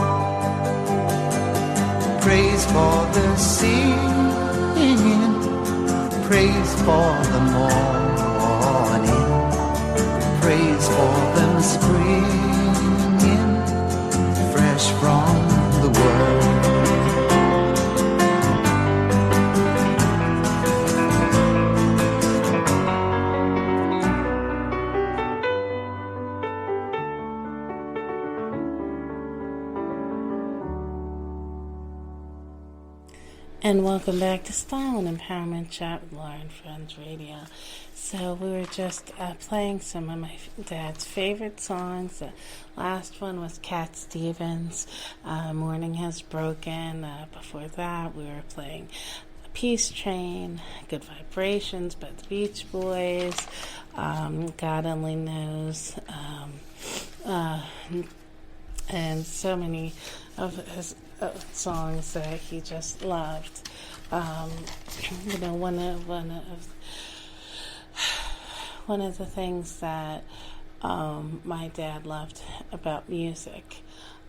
Praise for the singing, in praise for the morning, praise for them springing fresh from the world. And welcome back to Style and Empowerment Chat with Laura and Friends Radio. So we were just playing some of my dad's favorite songs. The last one was Cat Stevens, Morning Has Broken. Before that, we were playing Peace Train, Good Vibrations by the Beach Boys, God Only Knows, and so many of his songs that he just loved. One of the things that my dad loved about music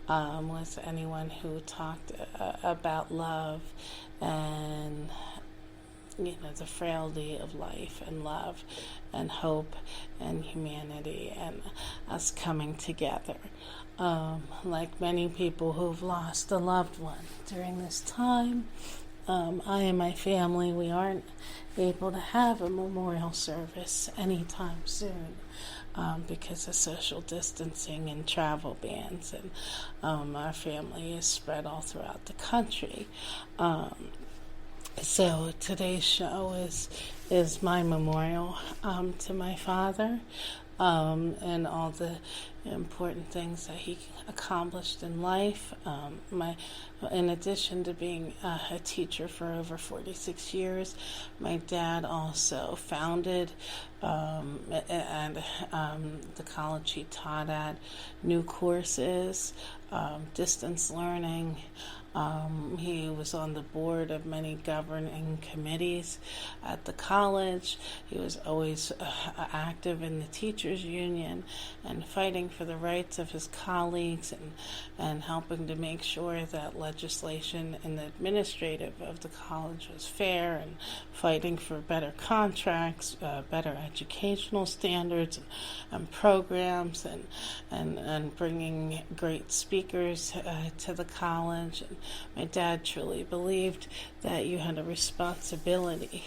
was anyone who talked about love and the frailty of life and love and hope and humanity and us coming together. Like many people who've lost a loved one during this time, I and my family, we aren't able to have a memorial service anytime soon because of social distancing and travel bans, and our family is spread all throughout the country. So today's show is my memorial to my father and all the important things that he accomplished in life. In addition to being a teacher for over 46 years, my dad also founded and the college he taught at, new courses, distance learning. He was on the board of many governing committees at the college. He was always active in the teachers union and fighting for the rights of his colleagues and helping to make sure that legislation in the administrative of the college was fair, and fighting for better contracts, better educational standards and programs, and bringing great speakers to the college. And my dad truly believed that you had a responsibility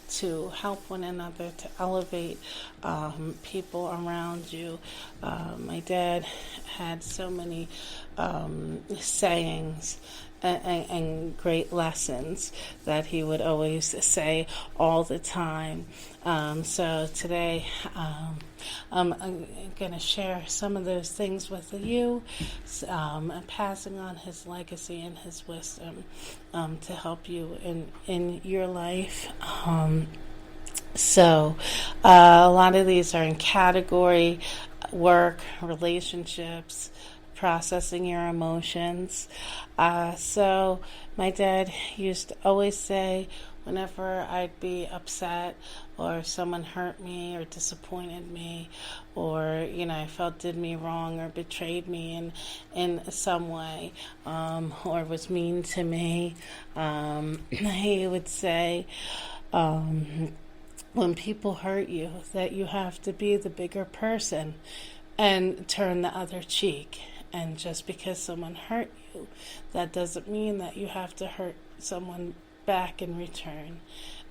to help one another, to elevate people around you. My dad had so many sayings and great lessons that he would always say all the time. So today I'm going to share some of those things with you, passing on his legacy and his wisdom to help you in your life. So a lot of these are in category: work, relationships, processing your emotions. So my dad used to always say, whenever I'd be upset or someone hurt me or disappointed me or, I felt did me wrong or betrayed me in some way or was mean to me, he would say, when people hurt you, that you have to be the bigger person and turn the other cheek. And just because someone hurt you, that doesn't mean that you have to hurt someone back in return,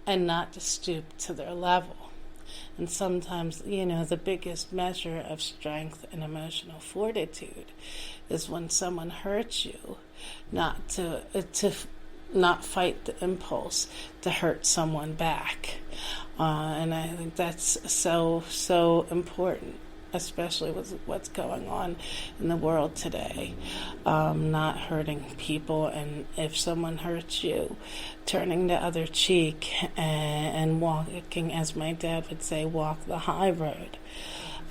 and not to stoop to their level. And sometimes, the biggest measure of strength and emotional fortitude is when someone hurts you, not to not fight the impulse to hurt someone back. And I think that's so important, especially with what's going on in the world today. Not hurting people, and if someone hurts you, turning the other cheek and walking, as my dad would say, walk the high road.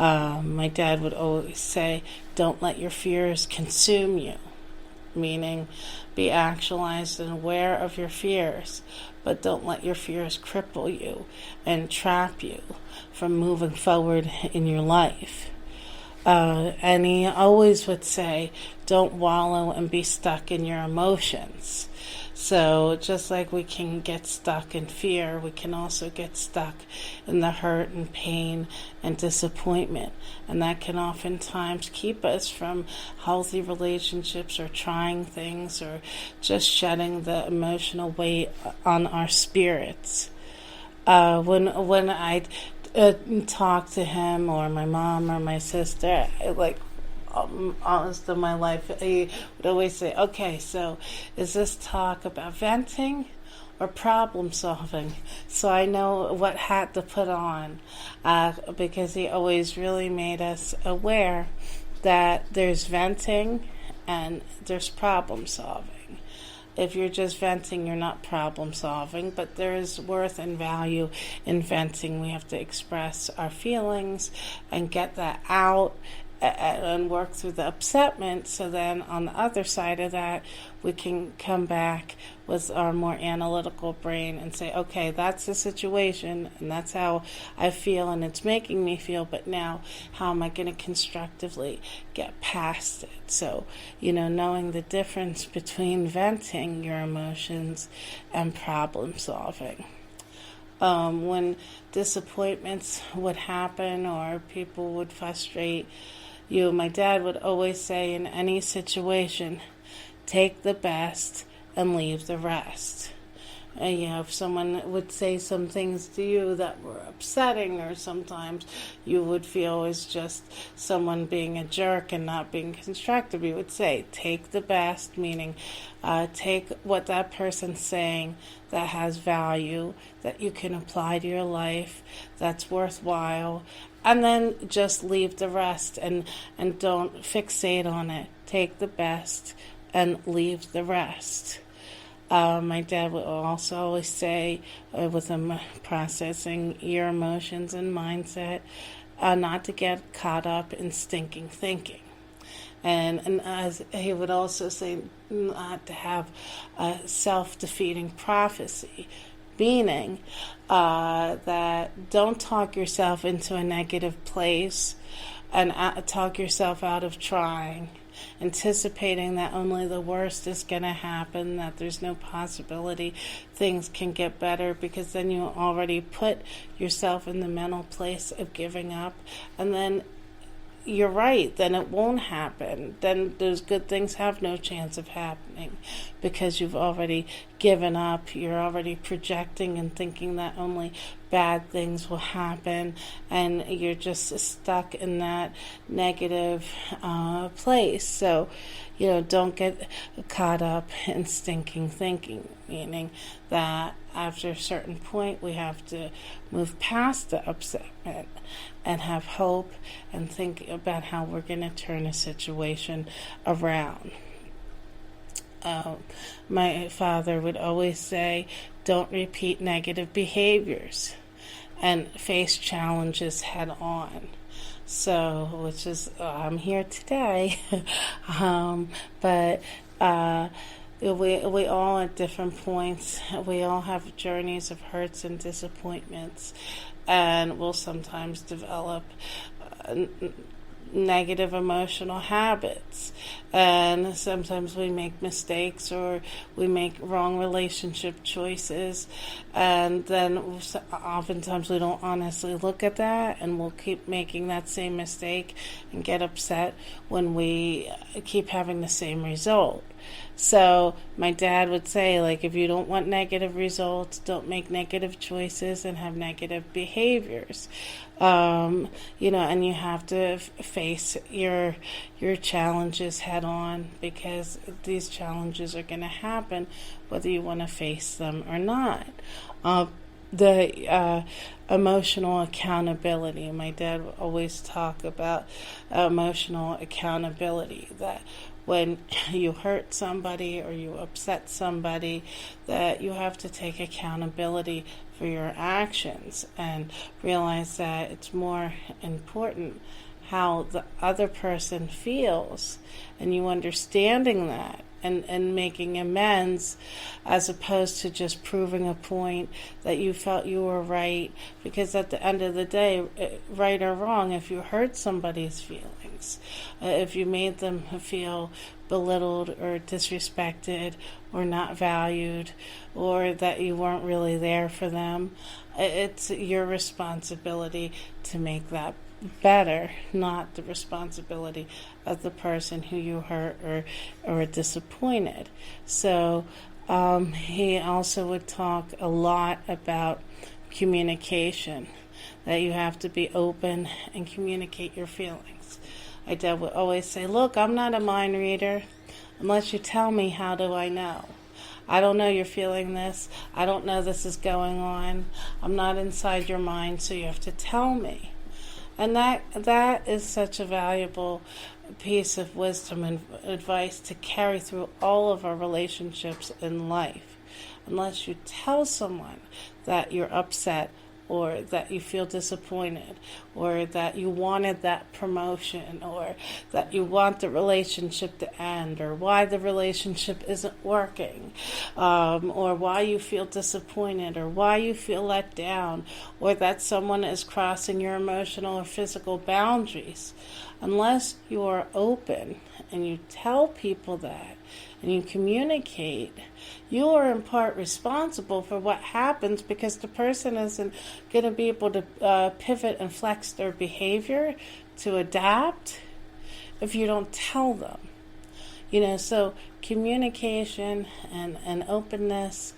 My dad would always say, don't let your fears consume you, meaning be actualized and aware of your fears, but don't let your fears cripple you and trap you from moving forward in your life. And he always would say, don't wallow and be stuck in your emotions. So just like we can get stuck in fear, we can also get stuck in the hurt and pain and disappointment. And that can oftentimes keep us from healthy relationships or trying things or just shedding the emotional weight on our spirits. When I talk to him or my mom or my sister, honest in my life, I would always say, okay, so is this talk about venting or problem solving? So I know what hat to put on, because he always really made us aware that there's venting and there's problem solving. If you're just venting, you're not problem solving, but there is worth and value in venting. We have to express our feelings and get that out and work through the upsetment, so then on the other side of that, we can come back with our more analytical brain and say, okay, that's the situation, and that's how I feel, and it's making me feel, but now how am I going to constructively get past it? So, knowing the difference between venting your emotions and problem solving. When disappointments would happen or people would frustrate you, my dad would always say in any situation, take the best and leave the rest. If someone would say some things to you that were upsetting, or sometimes you would feel as just someone being a jerk and not being constructive, you would say, take the best, meaning take what that person's saying that has value, that you can apply to your life, that's worthwhile, and then just leave the rest and don't fixate on it. Take the best and leave the rest. My dad would also always say, with him processing your emotions and mindset, not to get caught up in stinking thinking. And as he would also say, not to have a self-defeating prophecy, meaning that don't talk yourself into a negative place and talk yourself out of trying, anticipating that only the worst is going to happen, that there's no possibility things can get better, because then you already put yourself in the mental place of giving up, and then you're right, then it won't happen. Then those good things have no chance of happening because you've already given up. You're already projecting and thinking that only bad things will happen, and you're just stuck in that negative place. So, don't get caught up in stinking thinking, meaning that after a certain point we have to move past the upsetment and have hope and think about how we're going to turn a situation around. My father would always say, don't repeat negative behaviors and face challenges head on. So, which is, I'm here today. But we all at different points, we all have journeys of hurts and disappointments, and we'll sometimes develop negative emotional habits, and sometimes we make mistakes or we make wrong relationship choices, and then oftentimes we don't honestly look at that, and we'll keep making that same mistake and get upset when we keep having the same result. So my dad would say, if you don't want negative results, don't make negative choices and have negative behaviors. And you have to face your challenges head on, because these challenges are going to happen whether you want to face them or not. The emotional accountability. My dad would always talk about emotional accountability, that when you hurt somebody or you upset somebody, that you have to take accountability for your actions and realize that it's more important how the other person feels, and you understanding that and making amends, as opposed to just proving a point that you felt you were right. Because at the end of the day, right or wrong, if you hurt somebody's feelings, feelings. If you made them feel belittled or disrespected or not valued, or that you weren't really there for them, it's your responsibility to make that better, not the responsibility of the person who you hurt or disappointed. So he also would talk a lot about communication, that you have to be open and communicate your feelings. My dad would always say, look, I'm not a mind reader. Unless you tell me, how do I know? I don't know you're feeling this. I don't know this is going on. I'm not inside your mind, so you have to tell me. And that is such a valuable piece of wisdom and advice to carry through all of our relationships in life. Unless you tell someone that you're upset, or that you feel disappointed, or that you wanted that promotion, or that you want the relationship to end, or why the relationship isn't working, or why you feel disappointed, or why you feel let down, or that someone is crossing your emotional or physical boundaries. Unless you are open and you tell people that and you communicate, you are in part responsible for what happens, because the person isn't going to be able to pivot and flex their behavior to adapt if you don't tell them. So communication and openness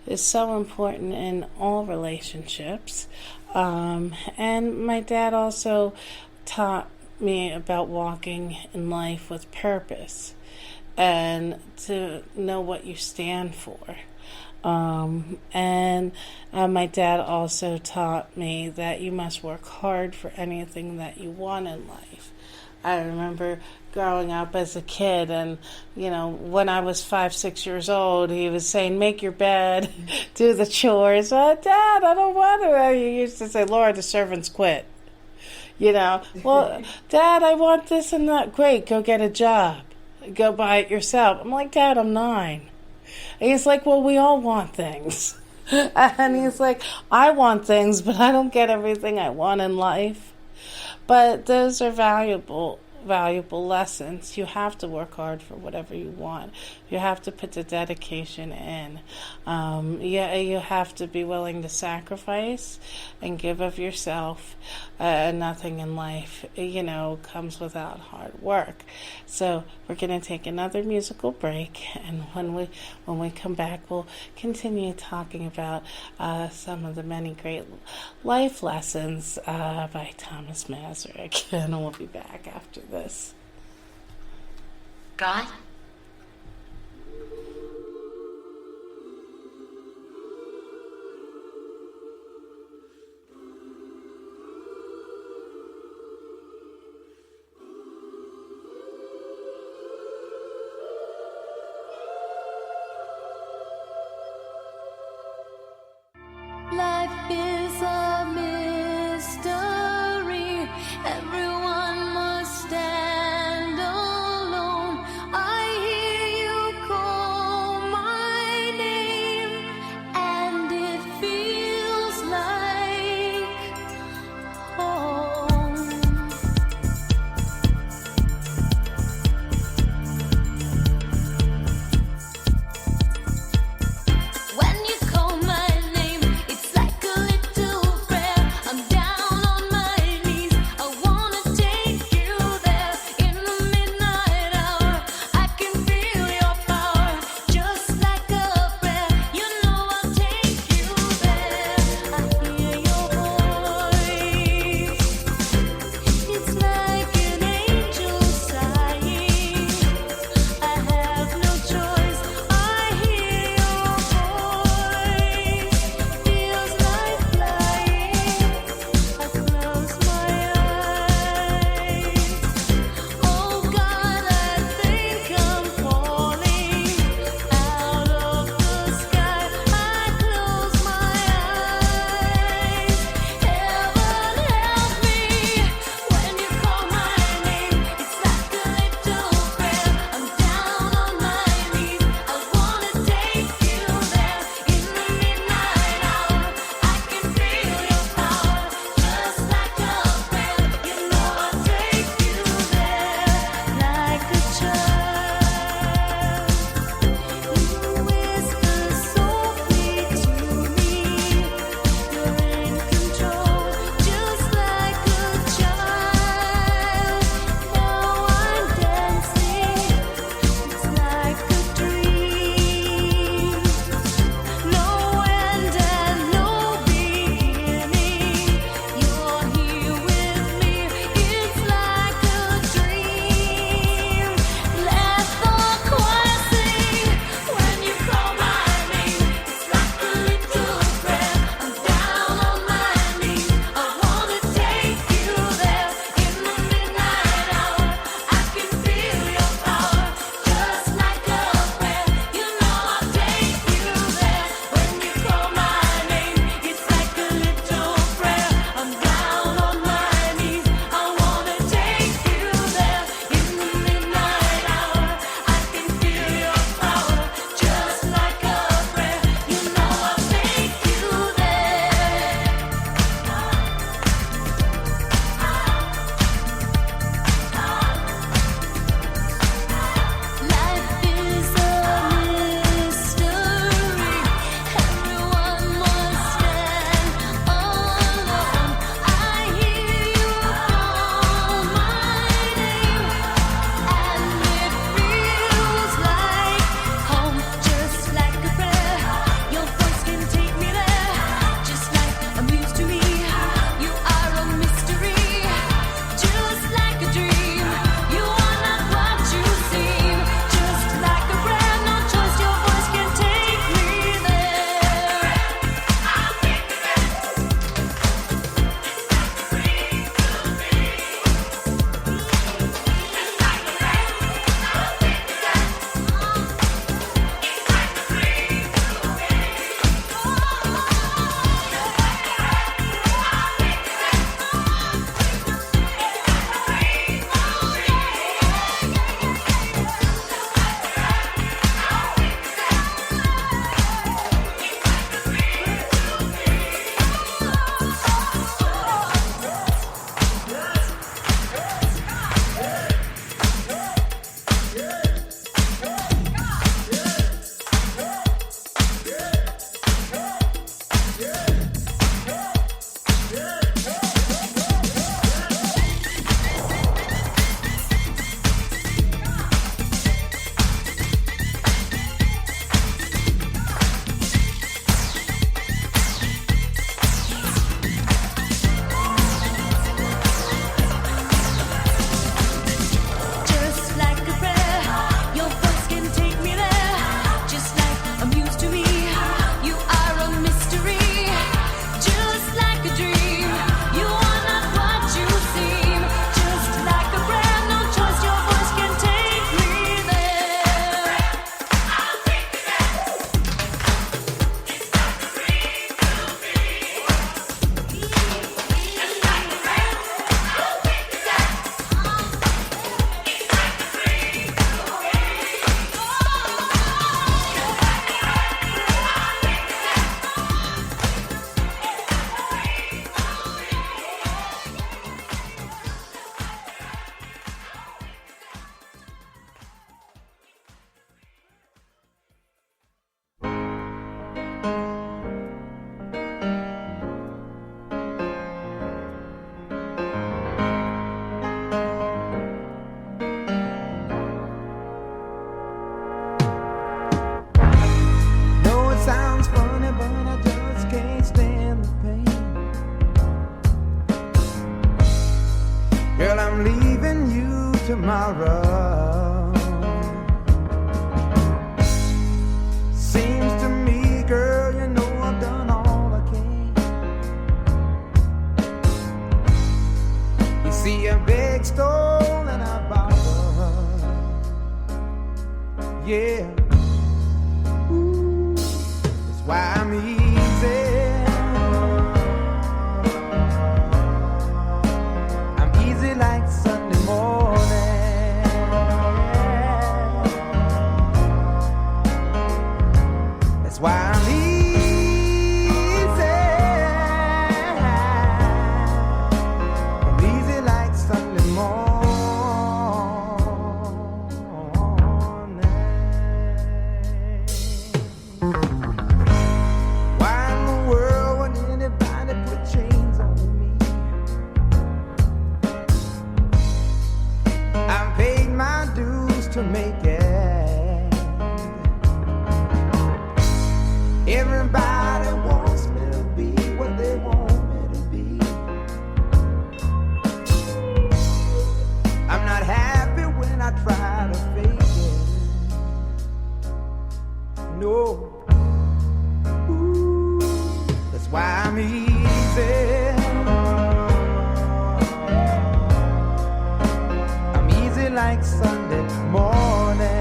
is so important in all relationships. And my dad also taught me about walking in life with purpose, and to know what you stand for. And my dad also taught me that you must work hard for anything that you want in life. I remember growing up as a kid, and when I was 5-6 years old, he was saying, make your bed, do the chores. Oh, Dad, I don't want to. He used to say, Laura, the servants quit. Well, Dad, I want this and that. Great, go get a job. Go buy it yourself. I'm like, Dad, I'm 9. And he's like, well, we all want things. And he's like, I want things, but I don't get everything I want in life. But those are valuable lessons. You have to work hard for whatever you want. You have to put the dedication in. You have to be willing to sacrifice and give of yourself. Nothing in life, comes without hard work. So we're going to take another musical break, and when we come back, we'll continue talking about some of the many great life lessons by Thomas Mazurek, and we'll be back after this. God? Life is a mystery. Everyone must stand alone. I tomorrow. Seems to me, girl, you know I've done all I can. You see a big stone and I borrow. Yeah. Ooh, that's why I'm easy. I'm easy like Sunday morning. That's why I'm easy. I'm easy like Sunday morning. Why in the world would anybody put chains on me? I've paid my dues to make it. Everybody wants me to be what they want me to be. I'm not happy when I try to fake it. No. Ooh, that's why I'm easy. I'm easy like Sunday morning.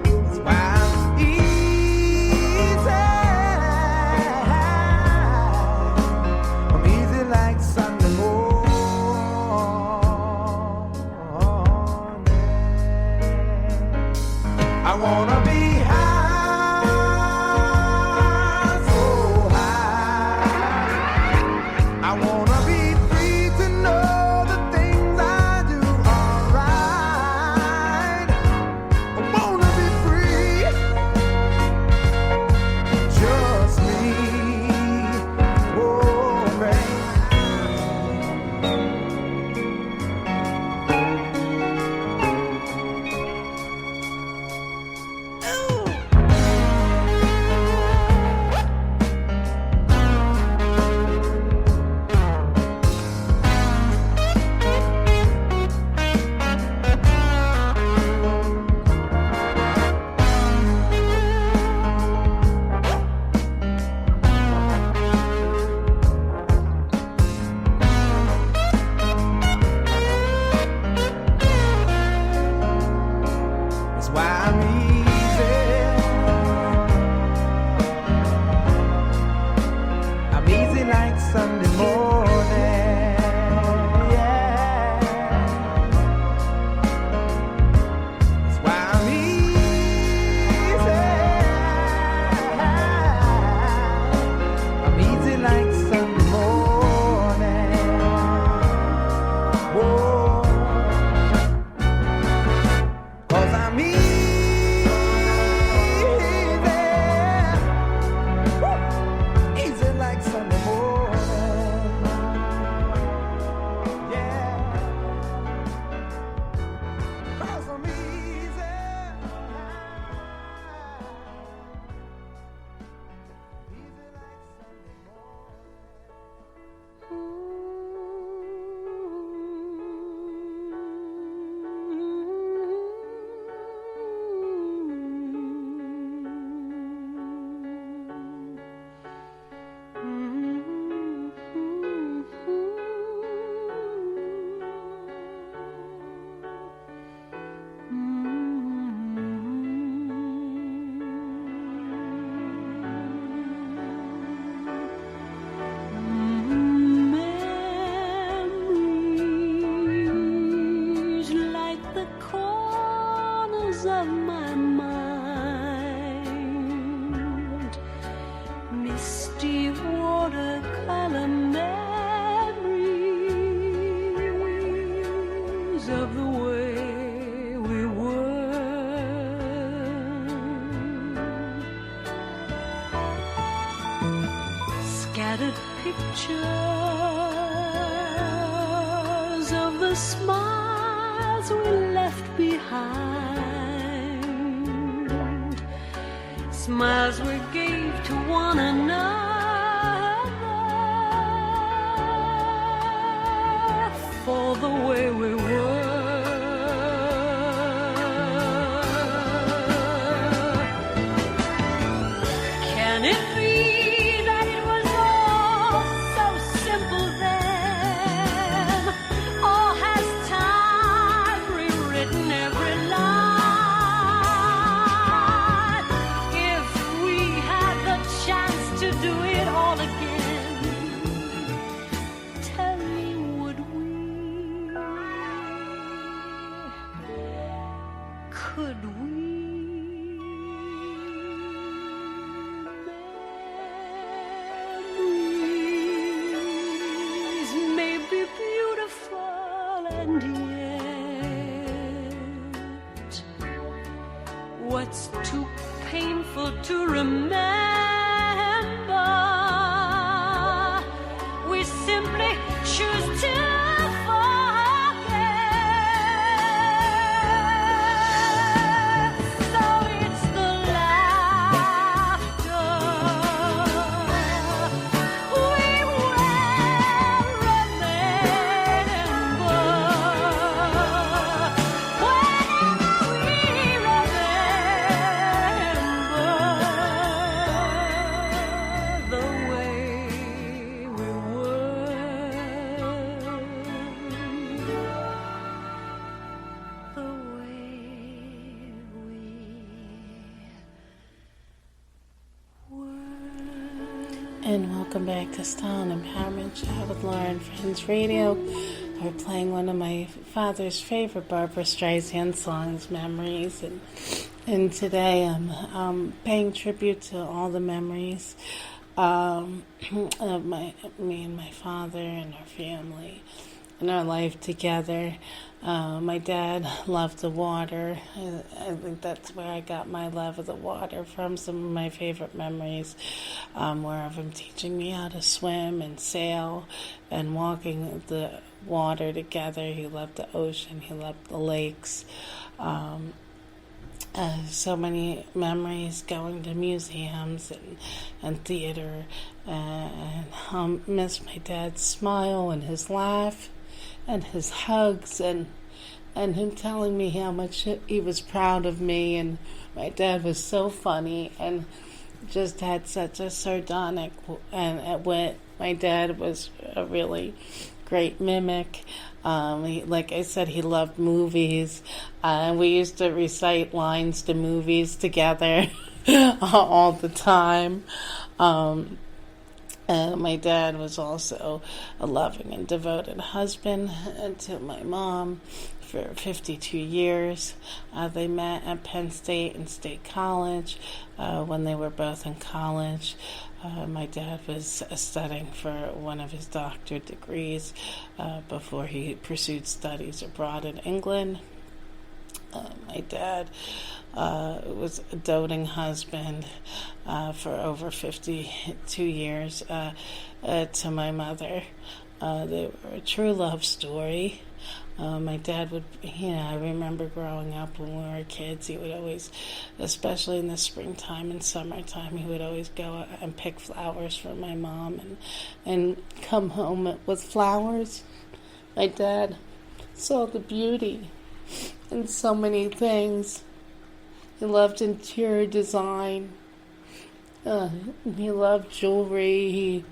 That's why I'm easy. I'm easy like Sunday morning. I wanna be high, so high. I wanna be free to know the things I do are right. I wanna be free, just me. Oh, baby. That's why I'm easy. I'm easy like Sunday morning. Yeah. That's why I'm easy. I'm easy like Sunday morning. Whoa. 'Cause I'm easy. Woo. Easy like Sunday morning. Yeah. 'Cause I'm easy. Easy like Sunday Memories like the corners of my mind, misty watercolor memories of the way we were. Scattered pictures of the smiles we left behind, smiles we gave to one another. the way we were. Can it be that it was all so simple then? Or has time rewritten every line? If we had the chance to do it all again, tell me, would we? Could we? Memories may be beautiful, and yet what's too painful to remember, we simply choose to forget. So it's the laughter we will remember. Whenever we remember the way we were, the way we were. And welcome back to Style and Empowerment Chat with Lauren Friends Radio. We're playing one of my father's favorite Barbra Streisand songs, Memories. And today I'm paying tribute to all the memories of me and my father and our family and our life together. My dad loved the water. I think that's where I got my love of the water from. Some of my favorite memories were of him teaching me how to swim and sail and walking the water together. He loved the ocean. He loved the lakes. So many memories going to museums and theater. And I miss my dad's smile and his laugh and his hugs and him telling me how much he was proud of me. And my dad was so funny and just had such a sardonic and wit. My dad was a really great mimic. Like I said, he loved movies, and we used to recite lines to movies together all the time. My dad was also a loving and devoted husband to my mom for 52 years. They met at Penn State and State College when they were both in college. My dad was studying for one of his doctorate degrees before he pursued studies abroad in England. My dad was a doting husband for over 52 years to my mother. They were a true love story. My dad would, I remember growing up when we were kids, he would always, especially in the springtime and summertime, he would always go and pick flowers for my mom and come home with flowers. My dad saw the beauty in so many things. He loved interior design. He loved jewelry.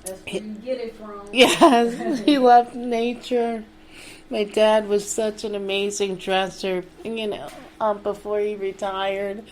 That's where you get it from. Yes, he loved nature. My dad was such an amazing dresser, before he retired.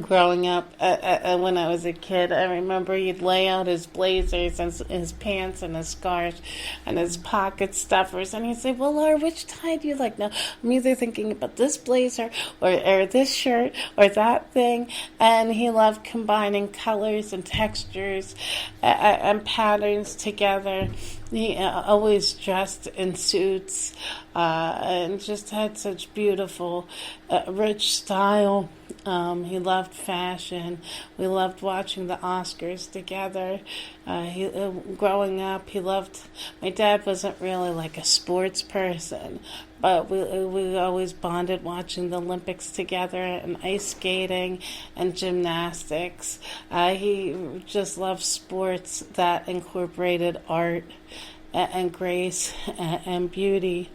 Growing up, when I was a kid, I remember he'd lay out his blazers and his pants and his scarves and his pocket stuffers, and he'd say, "Well, Laura, which tie do you like?" Now, I'm either thinking about this blazer or this shirt or that thing, and he loved combining colors and textures and patterns together. He always dressed in suits and just had such beautiful, rich style. He loved fashion. We loved watching the Oscars together. Growing up, my dad wasn't really like a sports person, but we always bonded watching the Olympics together and ice skating and gymnastics. He just loved sports that incorporated art and grace and beauty.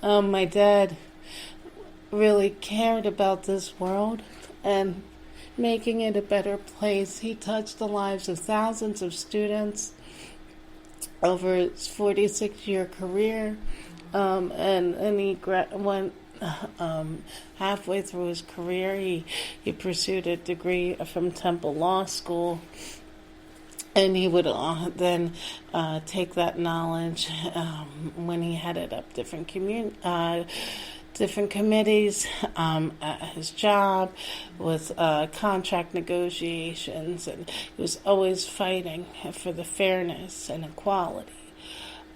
My dad really cared about this world and making it a better place. He touched the lives of thousands of students over his 46-year career, and he went halfway through his career. He pursued a degree from Temple Law School, and he would then take that knowledge when he headed up different committees at his job with contract negotiations, and he was always fighting for the fairness and equality.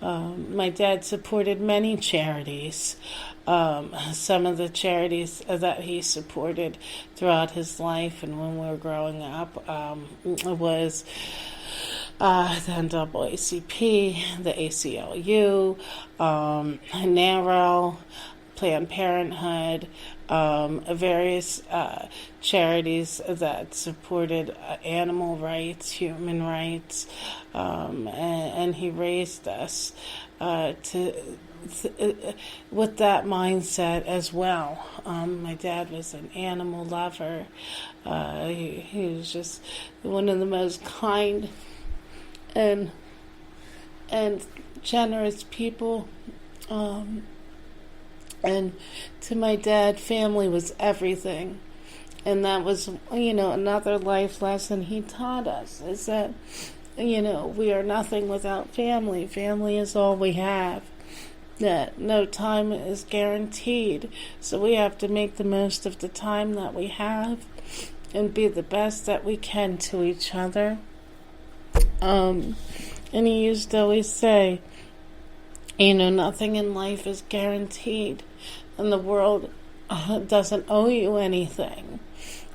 My dad supported many charities. Some of the charities that he supported throughout his life and when we were growing up was the NAACP, the ACLU, NARO, Planned Parenthood, various charities that supported animal rights, human rights, and he raised us with that mindset as well. My dad was an animal lover. He was just one of the most kind and generous people. And to my dad, family was everything. And that was, another life lesson he taught us, is that, we are nothing without family. Family is all we have. That no time is guaranteed. So we have to make the most of the time that we have and be the best that we can to each other. And he used to always say, nothing in life is guaranteed, and the world doesn't owe you anything,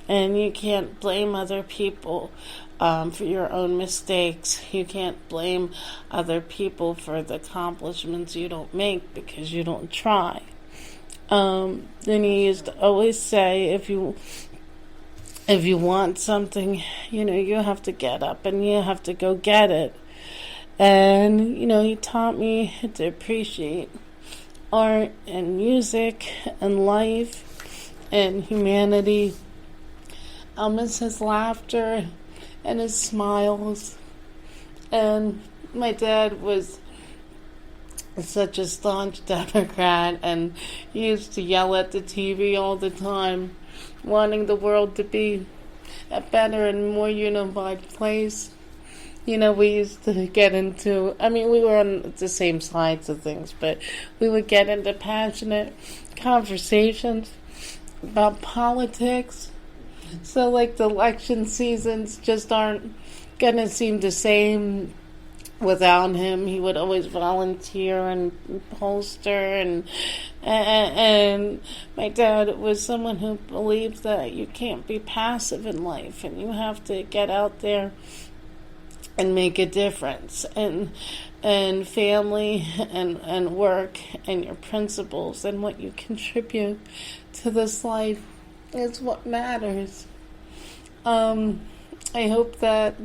and you can't blame other people for your own mistakes. You can't blame other people for the accomplishments you don't make because you don't try. Then he used to always say, if you want something, you have to get up and you have to go get it. And, he taught me to appreciate art and music and life and humanity. I'll miss his laughter and his smiles. And my dad was such a staunch Democrat, and he used to yell at the TV all the time, wanting the world to be a better and more unified place. We used to get into, we were on the same sides of things, but we would get into passionate conversations about politics. So, the election seasons just aren't going to seem the same without him. He would always volunteer and poster, and my dad was someone who believed that you can't be passive in life, and you have to get out there and make a difference, and family and work and your principles and what you contribute to this life is what matters. I hope that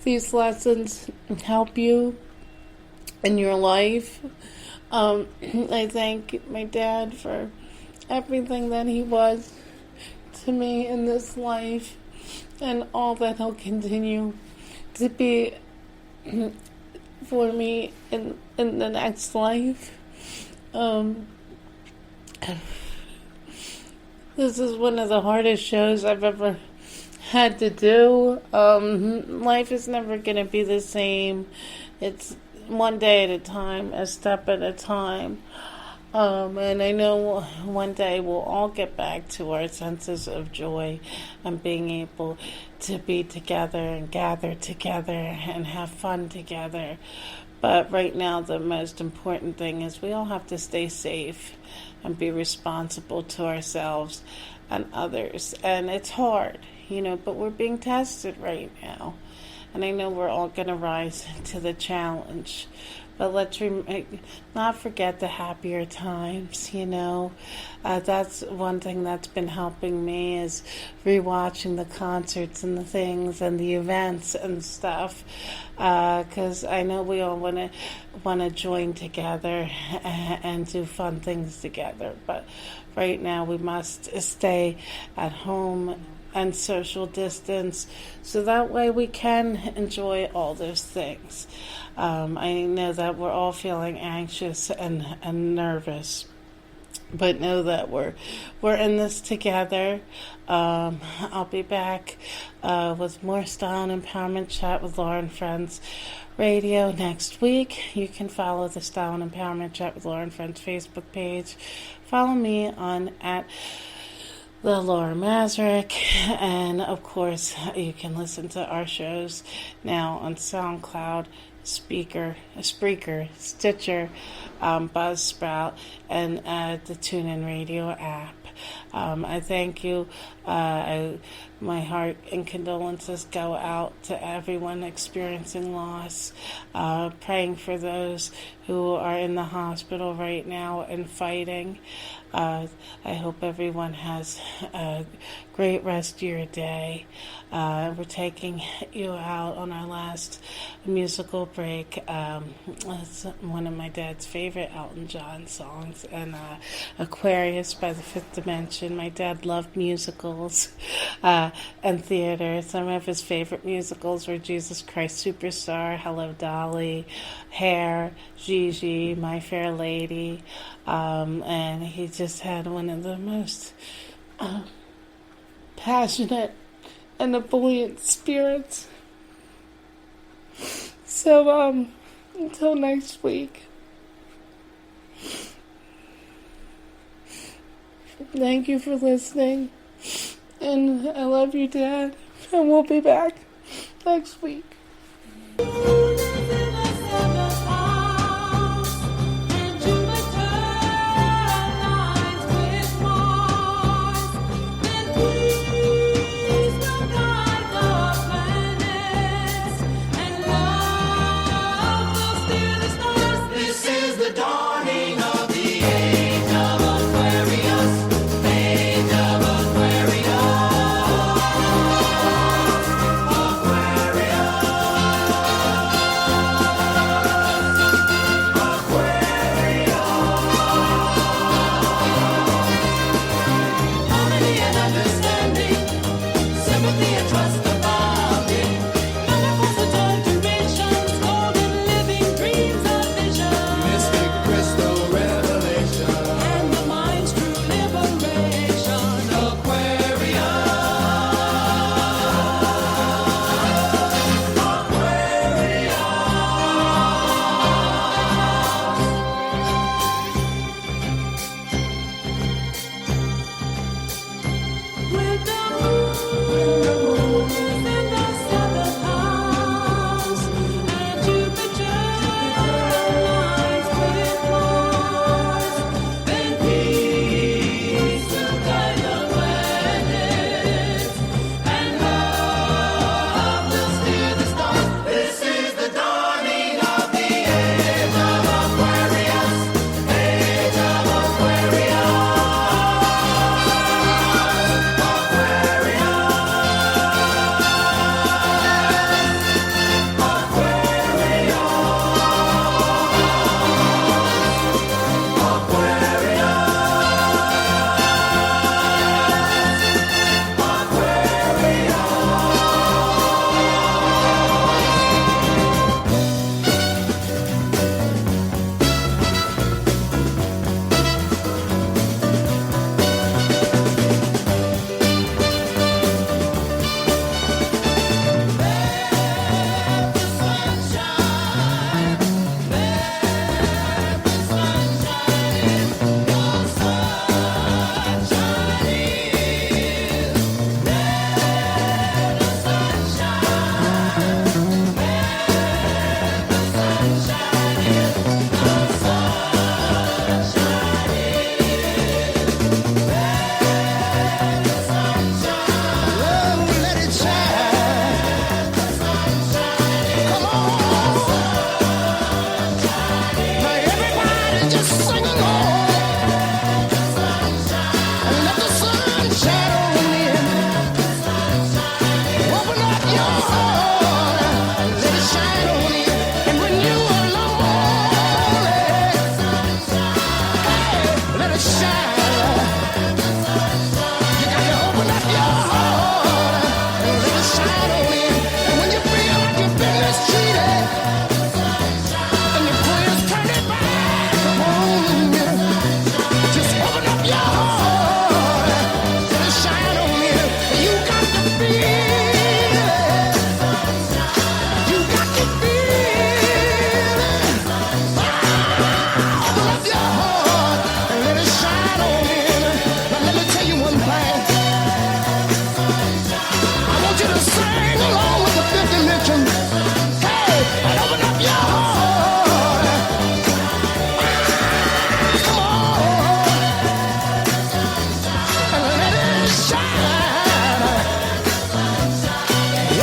these lessons help you in your life. I thank my dad for everything that he was to me in this life and all that he'll continue to be for me in the next life. This is one of the hardest shows I've ever had to do. Life is never going to be the same. It's one day at a time, a step at a time. And I know one day we'll all get back to our senses of joy and being able to be together and gather together and have fun together. But right now, the most important thing is we all have to stay safe and be responsible to ourselves and others. And it's hard, but we're being tested right now. And I know we're all going to rise to the challenge. but let's not forget the happier times, you know. That's one thing that's been helping me is rewatching the concerts and the things and the events and stuff, because I know we all want to join together and do fun things together, but right now we must stay at home and social distance, so that way we can enjoy all those things. I know that we're all feeling anxious and nervous, but know that we're in this together. I'll be back with more Style and Empowerment Chat with Laura and Friends Radio next week. You can follow the Style and Empowerment Chat with Laura and Friends Facebook page. Follow me on at the Laura Mazurek, and of course you can listen to our shows now on SoundCloud, Spreaker, Stitcher, Buzzsprout, and the TuneIn Radio app. I thank you. My heart and condolences go out to everyone experiencing loss. Praying for those who are in the hospital right now and fighting. I hope everyone has a great rest of your day. We're taking you out on our last musical break. It's one of my dad's favorite Elton John songs, and Aquarius by the Fifth Dimension. My dad loved musicals and theater. Some of his favorite musicals were Jesus Christ Superstar, Hello Dolly, Hair, Gigi, My Fair Lady, and he just had one of the most passionate and ebullient spirits. So, until next week, thank you for listening, and I love you, Dad, and we'll be back next week. Aquarius. it shine. You got to open up your heart and let it shine on in. And when you feel like you've been mistreated, and your friends turn it back on you, just open up your heart, let it shine on in. You got to feel it. You got to feel it. Open up your heart and let it shine on in. Now let me tell you one thing. I want you to sing along with the fifth dimension. Hey, and open up your heart. Come on. And let it shine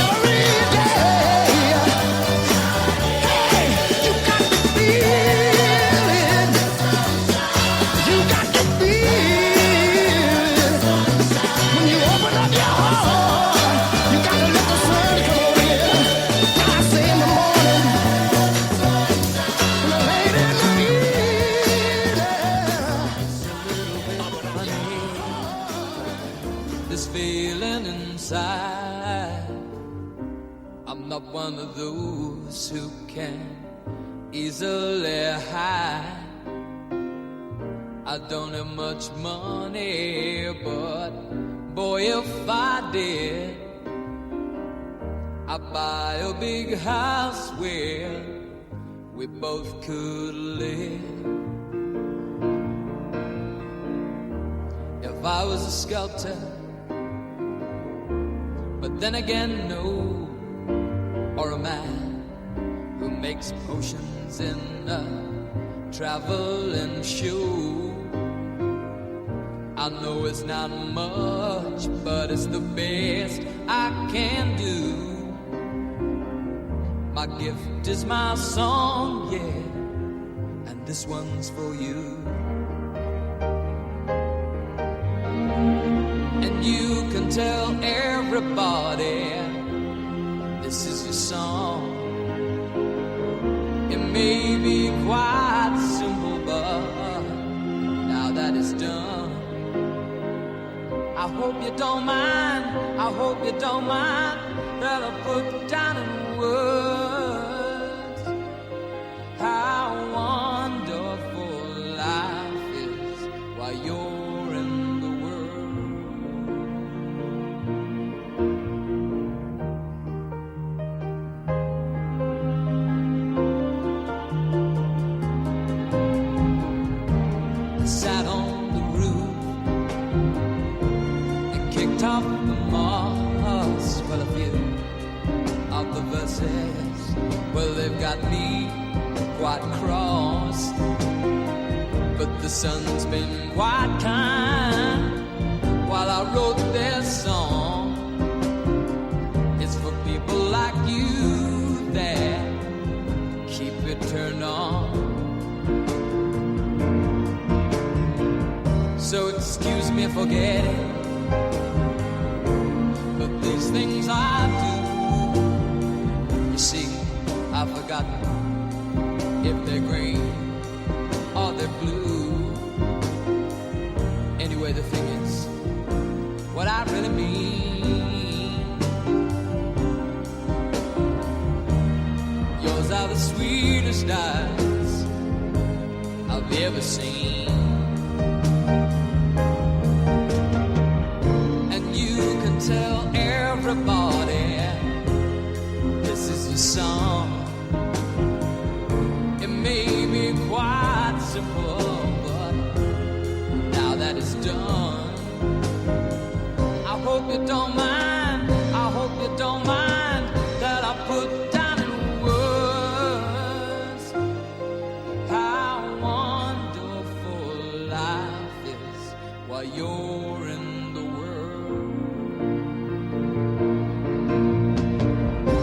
every day. Hey, you got to feel it. You got to feel it. When you open up your heart, you got to let the sun come on in. Now I say in the morning, and late in the evening. This feeling inside, I'm not one of those who can easily hide. I don't have much money, but boy, if I did, I'd buy a big house where we both could live. If I was a sculptor, but then again, no, or a man who makes potions in a traveling shoe. I know it's not much, but it's the best I can do. My gift is my song, yeah, and this one's for you. And you can tell everybody this is your song. It may be quite simple, but now that it's done, I hope you don't mind, I hope you don't mind that I put down in words how wonderful life is while you're in the world. I sat on the roof and kicked off the moss. Well, a few of the verses, well, they've got me quite cross. But the sun's been quite kind while I wrote this song. It's for people like you that keep it turned on. So excuse me for getting, but these things I do, you see, I've forgotten if they're green or they're blue. Anyway, the thing is, what I really mean, yours are the sweetest eyes I've ever seen. And you can tell everybody this is your song. It may be quite simple, but now that it's done, I hope you don't mind, I hope you don't mind that I put down in words how wonderful life is while you're in the world.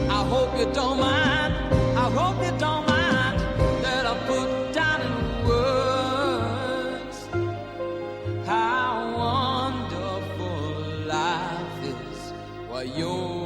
I hope you don't mind, I hope you don't mind that I put down in words how wonderful life is while you're